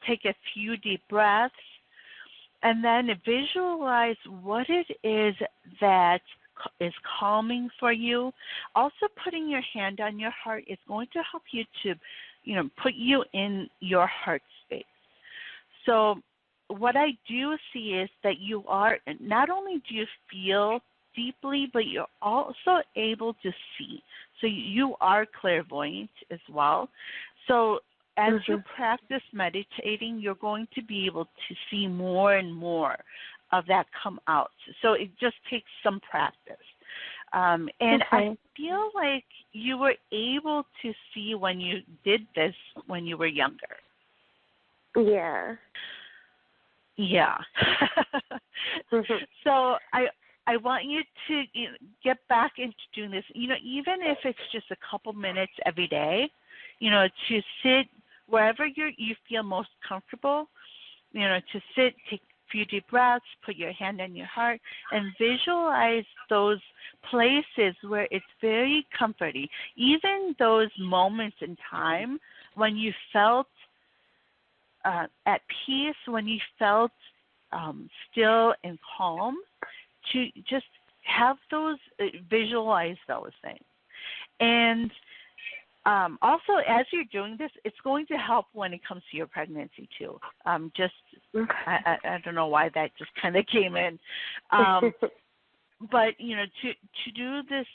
take a few deep breaths, and then visualize what it is that is calming for you. Also, putting your hand on your heart is going to help you to, put you in your heart space. So what I do see is that you are, not only do you feel deeply, but you're also able to see. So you are clairvoyant as well. So as you practice meditating, you're going to be able to see more and more of that come out. So it just takes some practice. And I feel like you were able to see when you did this when you were younger. Yeah. Yeah. So I want you to get back into doing this, even if it's just a couple minutes every day, to sit wherever you feel most comfortable, to sit, take a few deep breaths, put your hand on your heart, and visualize those places where it's very comforting. Even those moments in time when you felt at peace, when you felt still and calm, to just have those, visualize those things. And also, as you're doing this, it's going to help when it comes to your pregnancy too. I don't know why that just kind of came in, but to do this,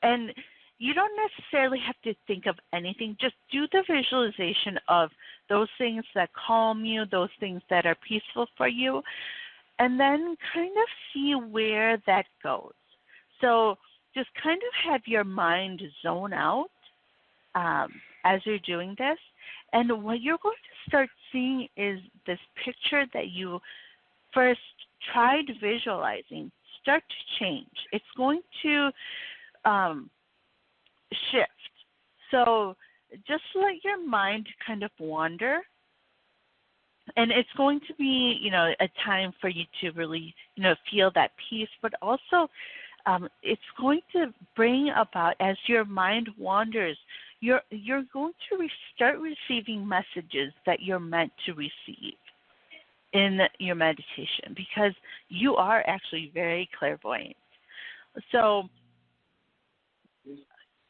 and you don't necessarily have to think of anything. Just do the visualization of those things that calm you, those things that are peaceful for you, and then kind of see where that goes. So just kind of have your mind zone out as you're doing this. And what you're going to start seeing is this picture that you first tried visualizing start to change. It's going to shift. So just let your mind kind of wander. And it's going to be, a time for you to really, feel that peace, but also it's going to bring about, as your mind wanders, you're going to start receiving messages that you're meant to receive in your meditation, because you are actually very clairvoyant. So,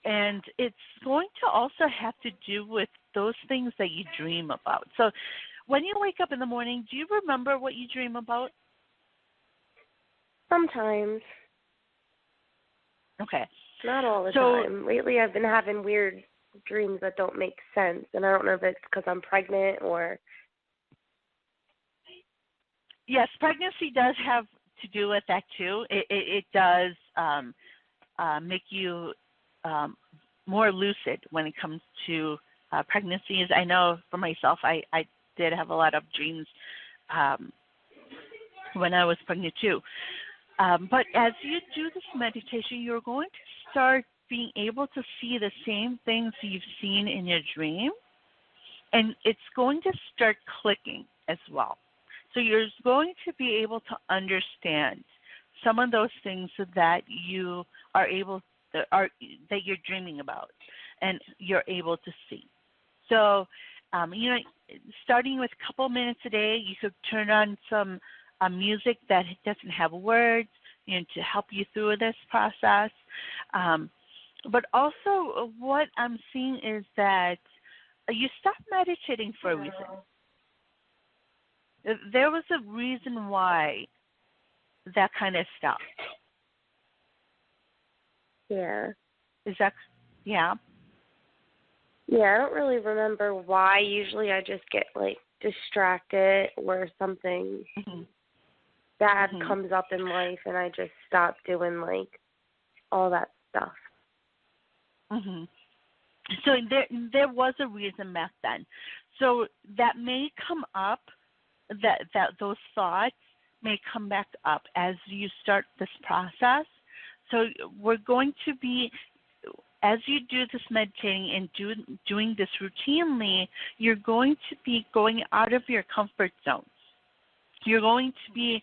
and it's going to also have to do with those things that you dream about. So when you wake up in the morning, do you remember what you dream about? Sometimes. Okay. Not all the time. Lately I've been having weird dreams that don't make sense, and I don't know if it's because I'm pregnant or... Yes, pregnancy does have to do with that too. It does make you more lucid when it comes to pregnancies. I know for myself, I did have a lot of dreams when I was pregnant too. But as you do this meditation, you're going to start being able to see the same things you've seen in your dream, and it's going to start clicking as well. So you're going to be able to understand some of those things that you are able that you're dreaming about, and you're able to see. So, starting with a couple minutes a day, you could turn on some music that doesn't have words, to help you through this process. But also, what I'm seeing is that you stopped meditating for a reason. There was a reason why that kind of stopped. Yeah. Is that, yeah? Yeah, I don't really remember why. Usually I just get, distracted or something bad comes up in life, and I just stop doing, all that stuff. So there was a reason back then. So that may come up, that those thoughts may come back up as you start this process. So we're going to be, as you do this meditating and doing this routinely, you're going to be going out of your comfort zone. You're going to be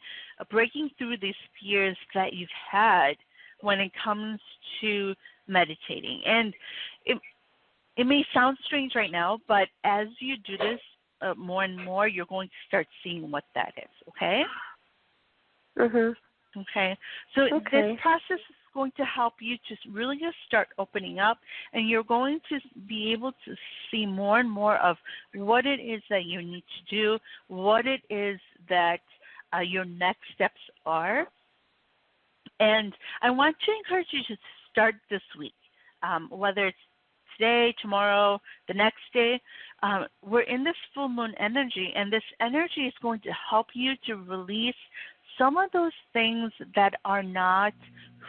breaking through these fears that you've had when it comes to meditating. And it may sound strange right now, but as you do this more and more, you're going to start seeing what that is, okay? Okay. So this process is going to help you to really just start opening up, and you're going to be able to see more and more of what it is that you need to do, what it is that your next steps are. And I want to encourage you to start this week, whether it's today, tomorrow, the next day. We're in this full moon energy, and this energy is going to help you to release some of those things that are not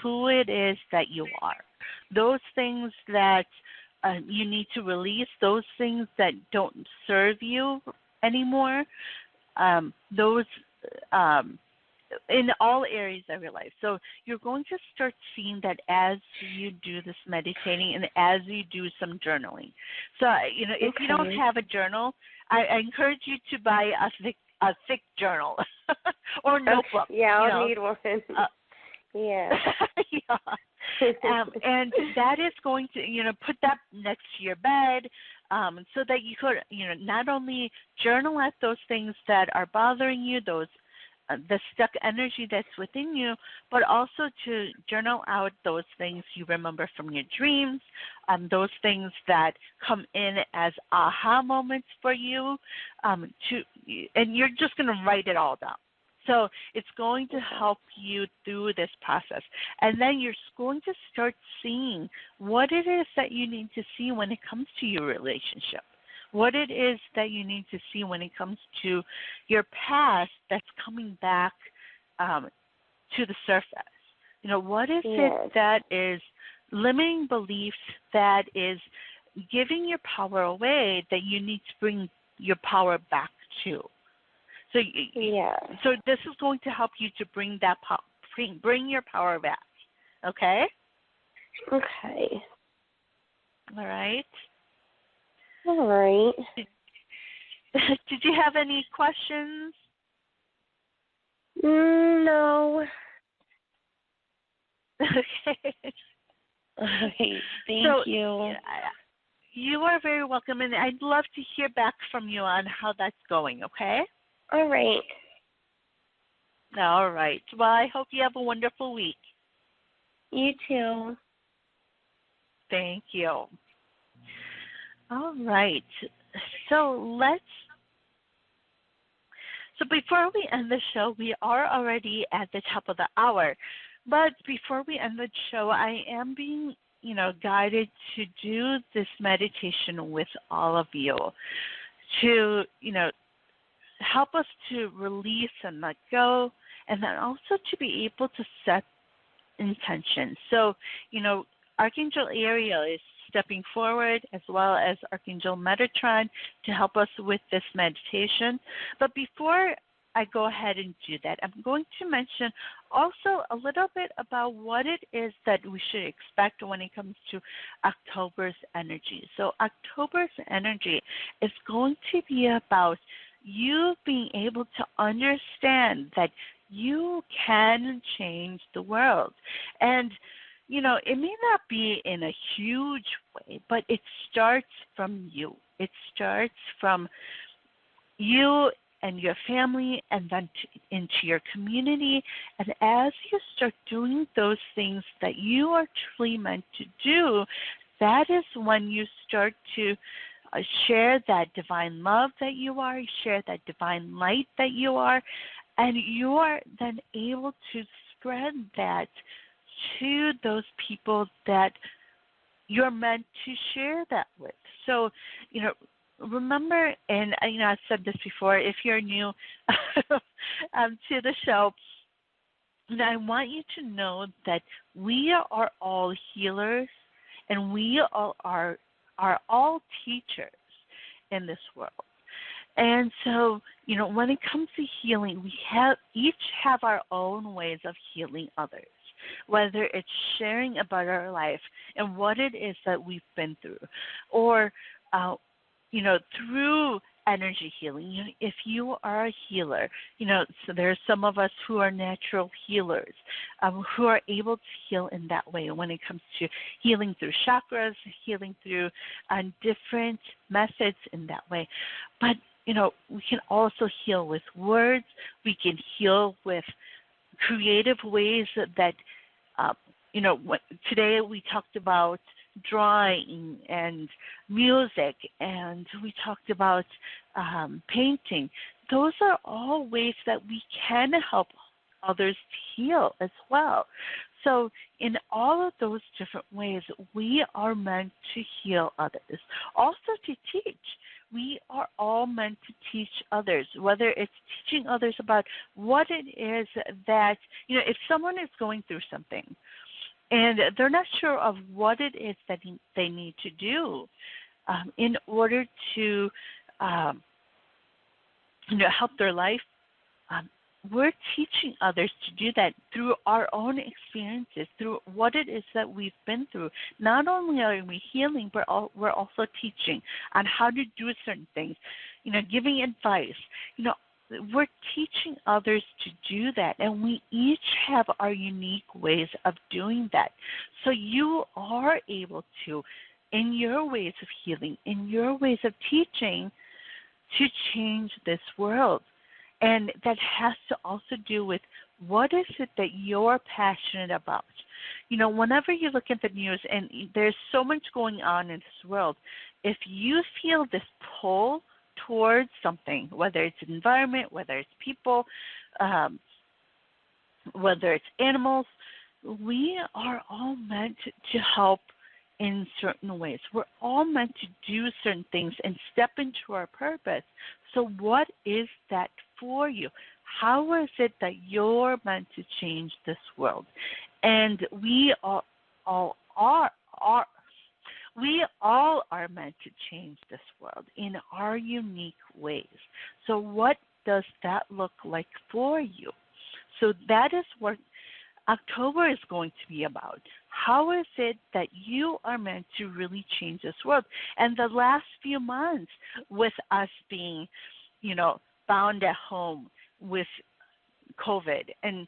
who it is that you are. Those things that you need to release, those things that don't serve you anymore, those in all areas of your life. So you're going to start seeing that as you do this meditating and as you do some journaling. So, if you don't have a journal, I encourage you to buy a thick journal or notebook. Yeah, I'll need one. Yeah. And that is going to, put that next to your bed so that you could, not only journal at those things that are bothering you, those the stuck energy that's within you, but also to journal out those things you remember from your dreams, those things that come in as aha moments for you, and you're just going to write it all down. So it's going to help you through this process. And then you're going to start seeing what it is that you need to see when it comes to your relationship, what it is that you need to see when it comes to your past that's coming back to the surface. What is Yes. it that is limiting beliefs that is giving your power away that you need to bring your power back to? So, so this is going to help you to bring that bring your power back. Okay? Okay. All right. All right. Did you have any questions? No. Okay. Okay. Thank you. You are very welcome, and I'd love to hear back from you on how that's going, okay? All right. All right. Well, I hope you have a wonderful week. You too. Thank you. All right. So before we end the show, we are already at the top of the hour. But before we end the show, I am being, guided to do this meditation with all of you to, help us to release and let go, and then also to be able to set intention. So, Archangel Ariel is stepping forward, as well as Archangel Metatron, to help us with this meditation. But before I go ahead and do that, I'm going to mention also a little bit about what it is that we should expect when it comes to October's energy. So October's energy is going to be about you being able to understand that you can change the world. And it may not be in a huge way, but it starts from you. It starts from you and your family, and then into your community. And as you start doing those things that you are truly meant to do, that is when you start to share that divine love that you are, share that divine light that you are, and you are then able to spread that to those people that you're meant to share that with. So, remember, and I've said this before, if you're new to the show, I want you to know that we are all healers, and we all are all teachers in this world. And so, when it comes to healing, we each have our own ways of healing others, whether it's sharing about our life and what it is that we've been through, or through energy healing. If you are a healer, so there's some of us who are natural healers, who are able to heal in that way when it comes to healing through chakras, healing through different methods in that way. But, we can also heal with words. We can heal with creative ways that, today we talked about drawing and music, and we talked about painting. Those are all ways that we can help others heal as well. So in all of those different ways, we are meant to heal others. Also to teach. We are all meant to teach others, whether it's teaching others about what it is that, if someone is going through something and they're not sure of what it is that they need to do in order to, help their life, we're teaching others to do that through our own experiences, through what it is that we've been through. Not only are we healing, but we're also teaching on how to do certain things, giving advice. We're teaching others to do that, and we each have our unique ways of doing that. So you are able to, in your ways of healing, in your ways of teaching, to change this world. And that has to also do with what is it that you're passionate about. Whenever you look at the news, and there's so much going on in this world, if you feel this pull towards something, whether it's environment, whether it's people, whether it's animals, we are all meant to help in certain ways. We're all meant to do certain things and step into our purpose. So what is that for you? How is it that you're meant to change this world? And we all are we all are meant to change this world in our unique ways. So what does that look like for you? So that is what October is going to be about. How is it that you are meant to really change this world? And the last few months with us being, bound at home with COVID and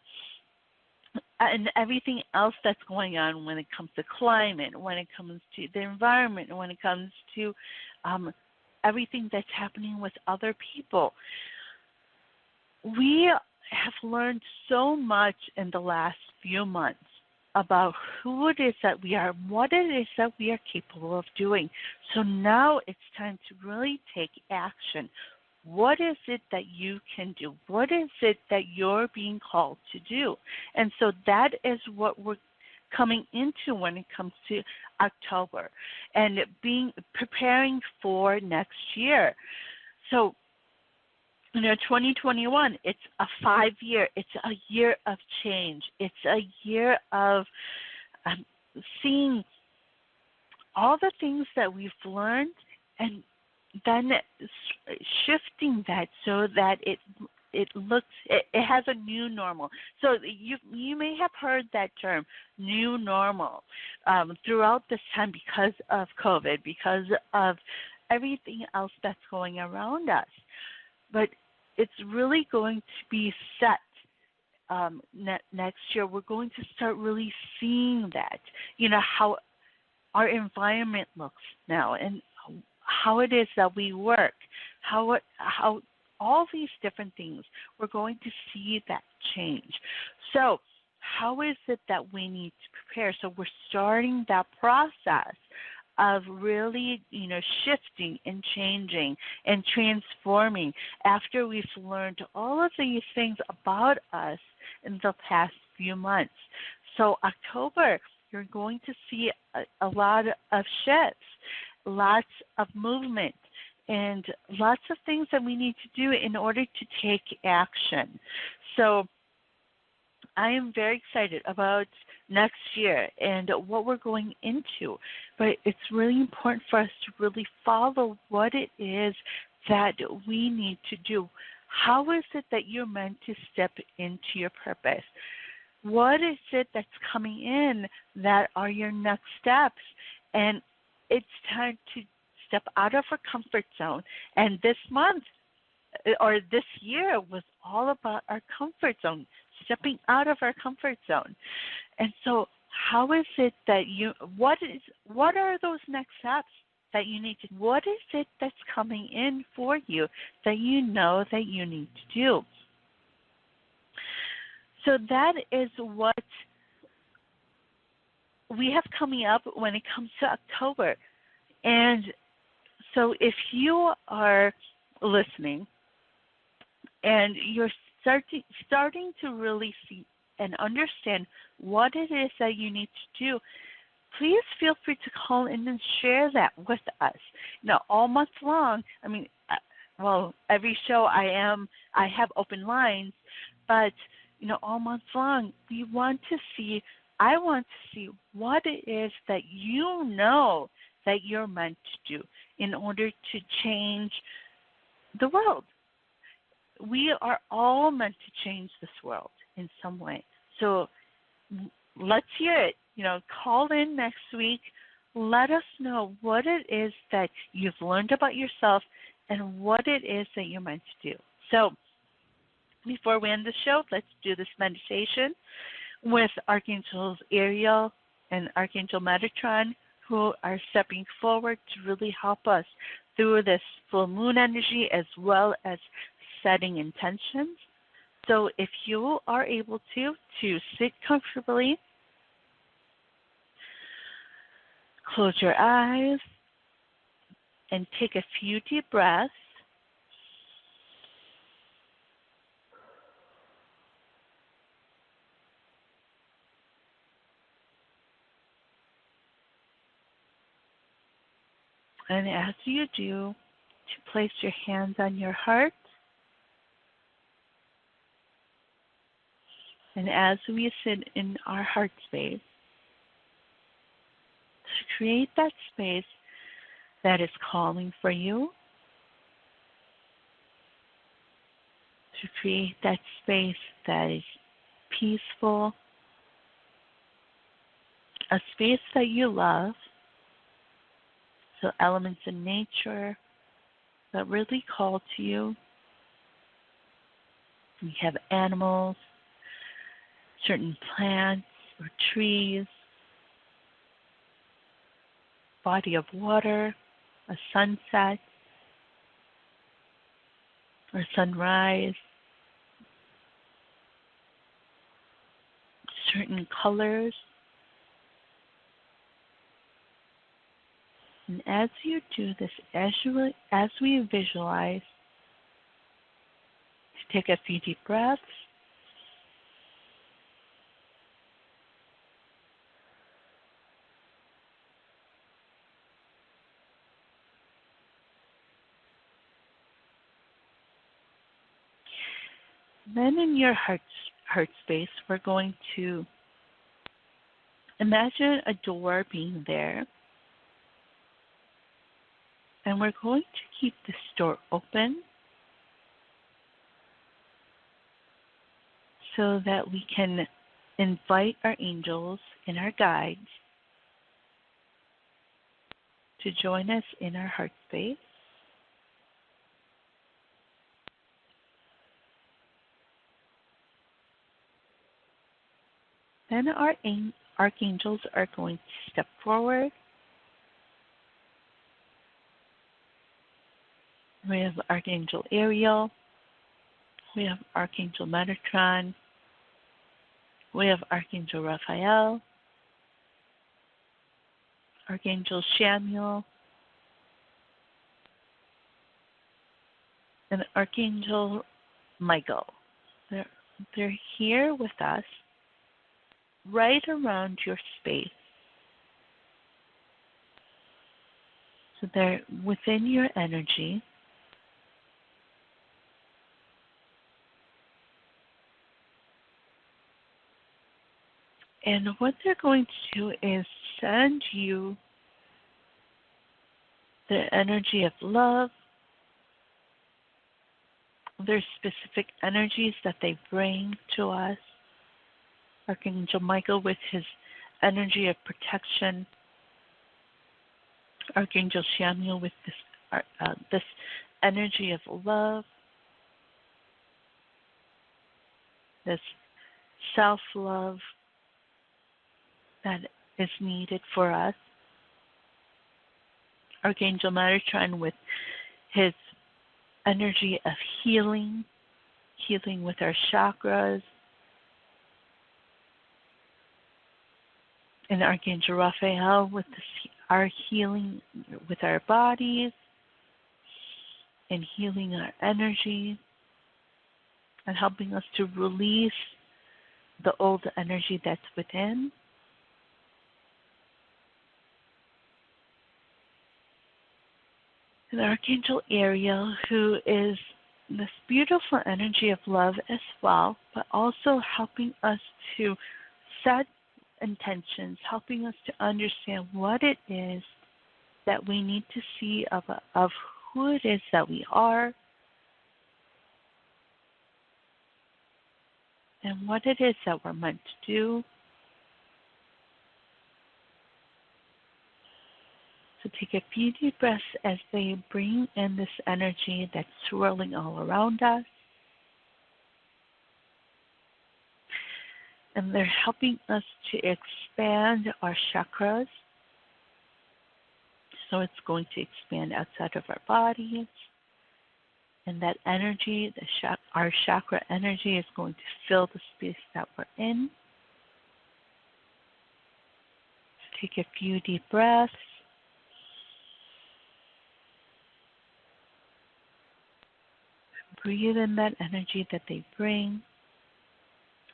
everything else that's going on when it comes to climate, when it comes to the environment, when it comes to everything that's happening with other people. We have learned so much in the last few months about who it is that we are, what it is that we are capable of doing. So now it's time to really take action. What is it that you can do? What is it that you're being called to do? And so that is what we're coming into when it comes to October and preparing for next year. So 2021, it's a 5-year, it's a year of change. It's a year of seeing all the things that we've learned and then shifting that so that it has a new normal. So you may have heard that term, new normal, throughout this time because of COVID, because of everything else that's going around us. But it's really going to be set next year. We're going to start really seeing that, how our environment looks now and how it is that we work, how all these different things, we're going to see that change. So how is it that we need to prepare? So we're starting that process of really, shifting and changing and transforming after we've learned all of these things about us in the past few months. So October, you're going to see a lot of shifts, lots of movement, and lots of things that we need to do in order to take action. So I am very excited about next year and what we're going into. But it's really important for us to really follow what it is that we need to do. How is it that you're meant to step into your purpose? What is it that's coming in that are your next steps? And it's time to step out of our comfort zone. And this month or this year was all about our comfort zone, stepping out of our comfort zone. And so how is it that what are those next steps that you need to, what is it that's coming in for you that you know that you need to do? So that is what we have coming up when it comes to October. And so if you are listening and you're starting to really see and understand what it is that you need to do, please feel free to call in and share that with us. All month long, every show I have open lines, but all month long, I want to see what it is that that you're meant to do in order to change the world. We are all meant to change this world in some way. So let's hear it. Call in next week. Let us know what it is that you've learned about yourself and what it is that you're meant to do. So before we end the show, let's do this meditation with Archangels Ariel and Archangel Metatron, who are stepping forward to really help us through this full moon energy as well as setting intentions. So if you are able to sit comfortably, close your eyes, and take a few deep breaths. And as you do, to place your hands on your heart And as we sit in our heart space, to create that space that is calling for you, to create that space that is peaceful, a space that you love, so elements in nature that really call to you. We have animals, certain plants or trees, body of water, a sunset or sunrise, certain colors. And as you do this, as we visualize, take a few deep breaths. Then in your heart space, we're going to imagine a door being there. And we're going to keep this door open so that we can invite our angels and our guides to join us in our heart space. Then our archangels are going to step forward. We have Archangel Ariel. We have Archangel Metatron. We have Archangel Raphael. Archangel Samuel. And Archangel Michael. They're here with us, right around your space. So they're within your energy. And what they're going to do is send you the energy of love, their specific energies that they bring to us. Archangel Michael with his energy of protection. Archangel Samuel with this energy of love, this self-love that is needed for us. Archangel Metatron with his energy of healing with our chakras. And Archangel Raphael with our healing with our bodies and healing our energy and helping us to release the old energy that's within. And Archangel Ariel, who is this beautiful energy of love as well, but also helping us to set intentions, helping us to understand what it is that we need to see of who it is that we are and what it is that we're meant to do. So take a few deep breaths as they bring in this energy that's swirling all around us. And they're helping us to expand our chakras. So it's going to expand outside of our bodies. And that energy, our chakra energy, is going to fill the space that we're in. So take a few deep breaths. Breathe in that energy that they bring.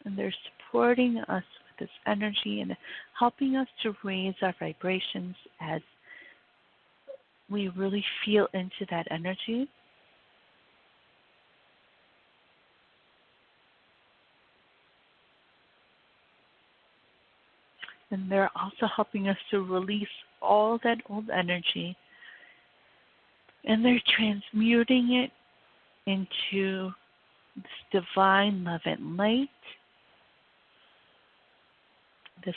And they're supporting us with this energy and helping us to raise our vibrations as we really feel into that energy. And they're also helping us to release all that old energy. And they're transmuting it into this divine love and light, this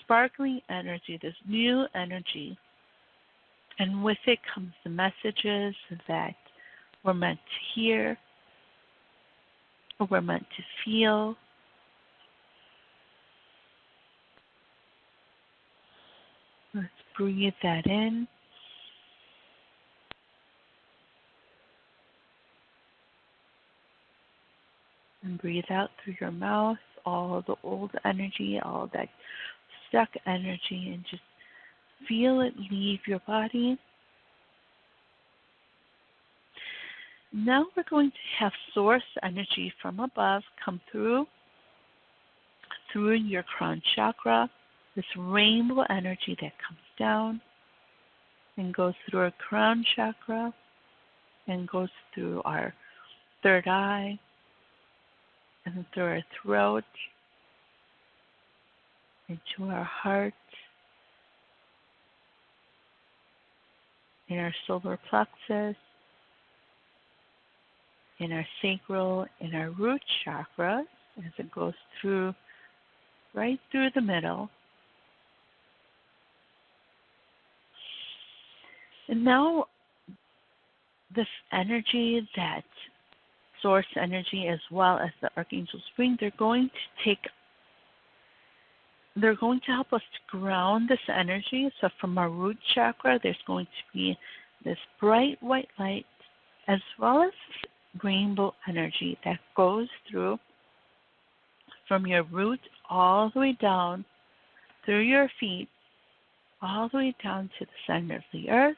sparkling energy, this new energy. And with it comes the messages that we're meant to hear, or we're meant to feel. Let's breathe that in. And breathe out through your mouth all the old energy, all that stuck energy, and just feel it leave your body. Now we're going to have source energy from above come through your crown chakra, this rainbow energy that comes down and goes through our crown chakra and goes through our third eye and through our throat, into our heart, in our solar plexus, in our sacral, in our root chakra, as it goes through, right through the middle. And now this energy, that source energy, as well as the archangels bring, they're going to help us to ground this energy. So from our root chakra, there's going to be this bright white light, as well as rainbow energy that goes through from your root all the way down through your feet, all the way down to the center of the earth.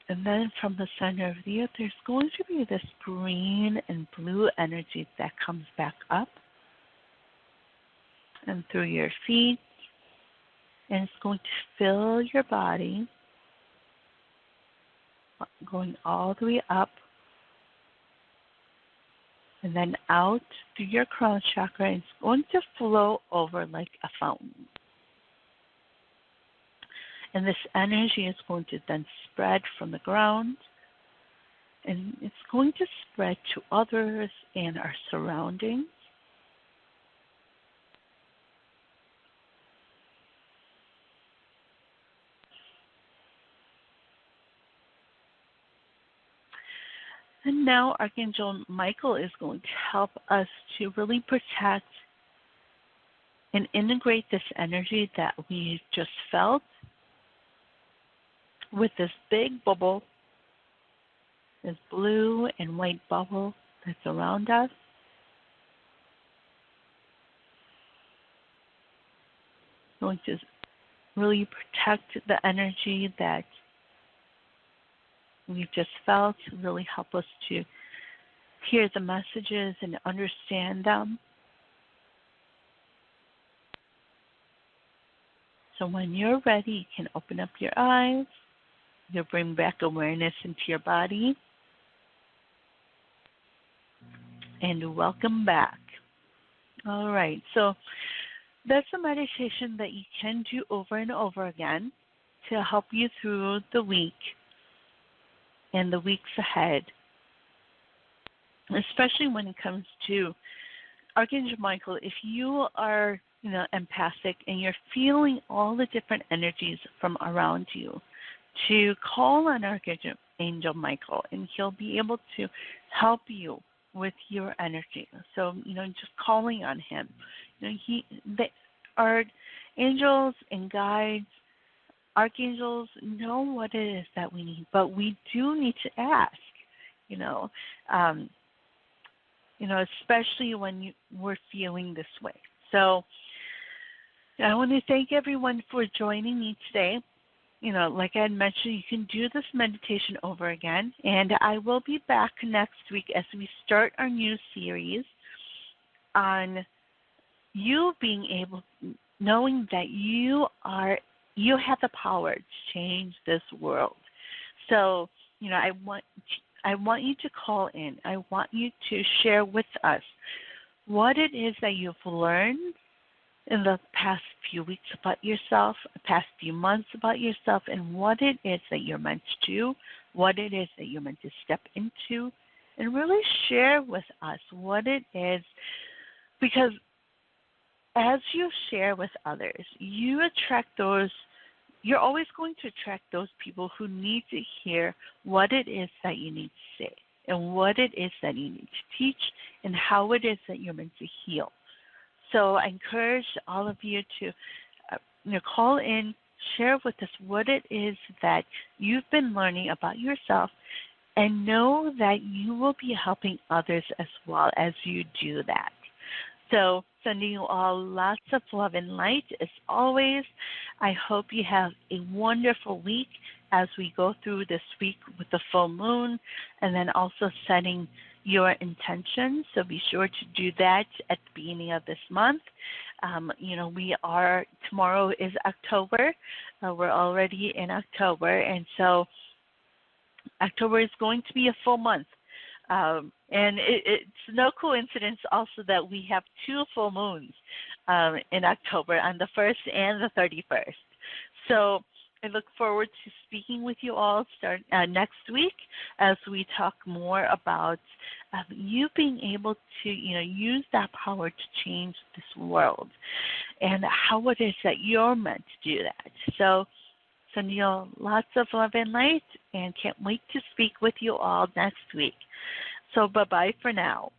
And then from the center of the earth, there's going to be this green and blue energy that comes back up and through your feet. And it's going to fill your body, going all the way up and then out through your crown chakra. And it's going to flow over like a fountain. And this energy is going to then spread from the ground, and it's going to spread to others and our surroundings. And now Archangel Michael is going to help us to really protect and integrate this energy that we just felt with this big bubble, this blue and white bubble that's around us. Going to really protect the energy that we've just felt, really help us to hear the messages and understand them. So when you're ready, you can open up your eyes. You'll bring back awareness into your body. And welcome back. All right, so that's a meditation that you can do over and over again to help you through the week and the weeks ahead, especially when it comes to Archangel Michael. If you are, empathic and you're feeling all the different energies from around you, to call on Archangel Michael, and he'll be able to help you with your energy. So, just calling on him. Our angels and guides, archangels know what it is that we need, but we do need to ask, especially when we're feeling this way. So I want to thank everyone for joining me today. Like I had mentioned, you can do this meditation over again. And I will be back next week as we start our new series on you being able, knowing that you have the power to change this world. So, I want you to call in. I want you to share with us what it is that you've learned in the past few weeks about yourself, the past few months about yourself, and what it is that you're meant to do, what it is that you're meant to step into, and really share with us what it is. Because as you share with others, you're always going to attract those people who need to hear what it is that you need to say and what it is that you need to teach and how it is that you're meant to heal. So I encourage all of you to call in, share with us what it is that you've been learning about yourself, and know that you will be helping others as well as you do that. So sending you all lots of love and light as always. I hope you have a wonderful week as we go through this week with the full moon, and then also setting your intentions. So be sure to do that at the beginning of this month. Tomorrow is October. We're already in October, and so October is going to be a full month. And it's no coincidence also that we have 2 full moons in October, on the 1st and the 31st. So I look forward to speaking with you all next week as we talk more about you being able to, use that power to change this world and how it is that you're meant to do that. So sending you all lots of love and light, and can't wait to speak with you all next week. So bye-bye for now.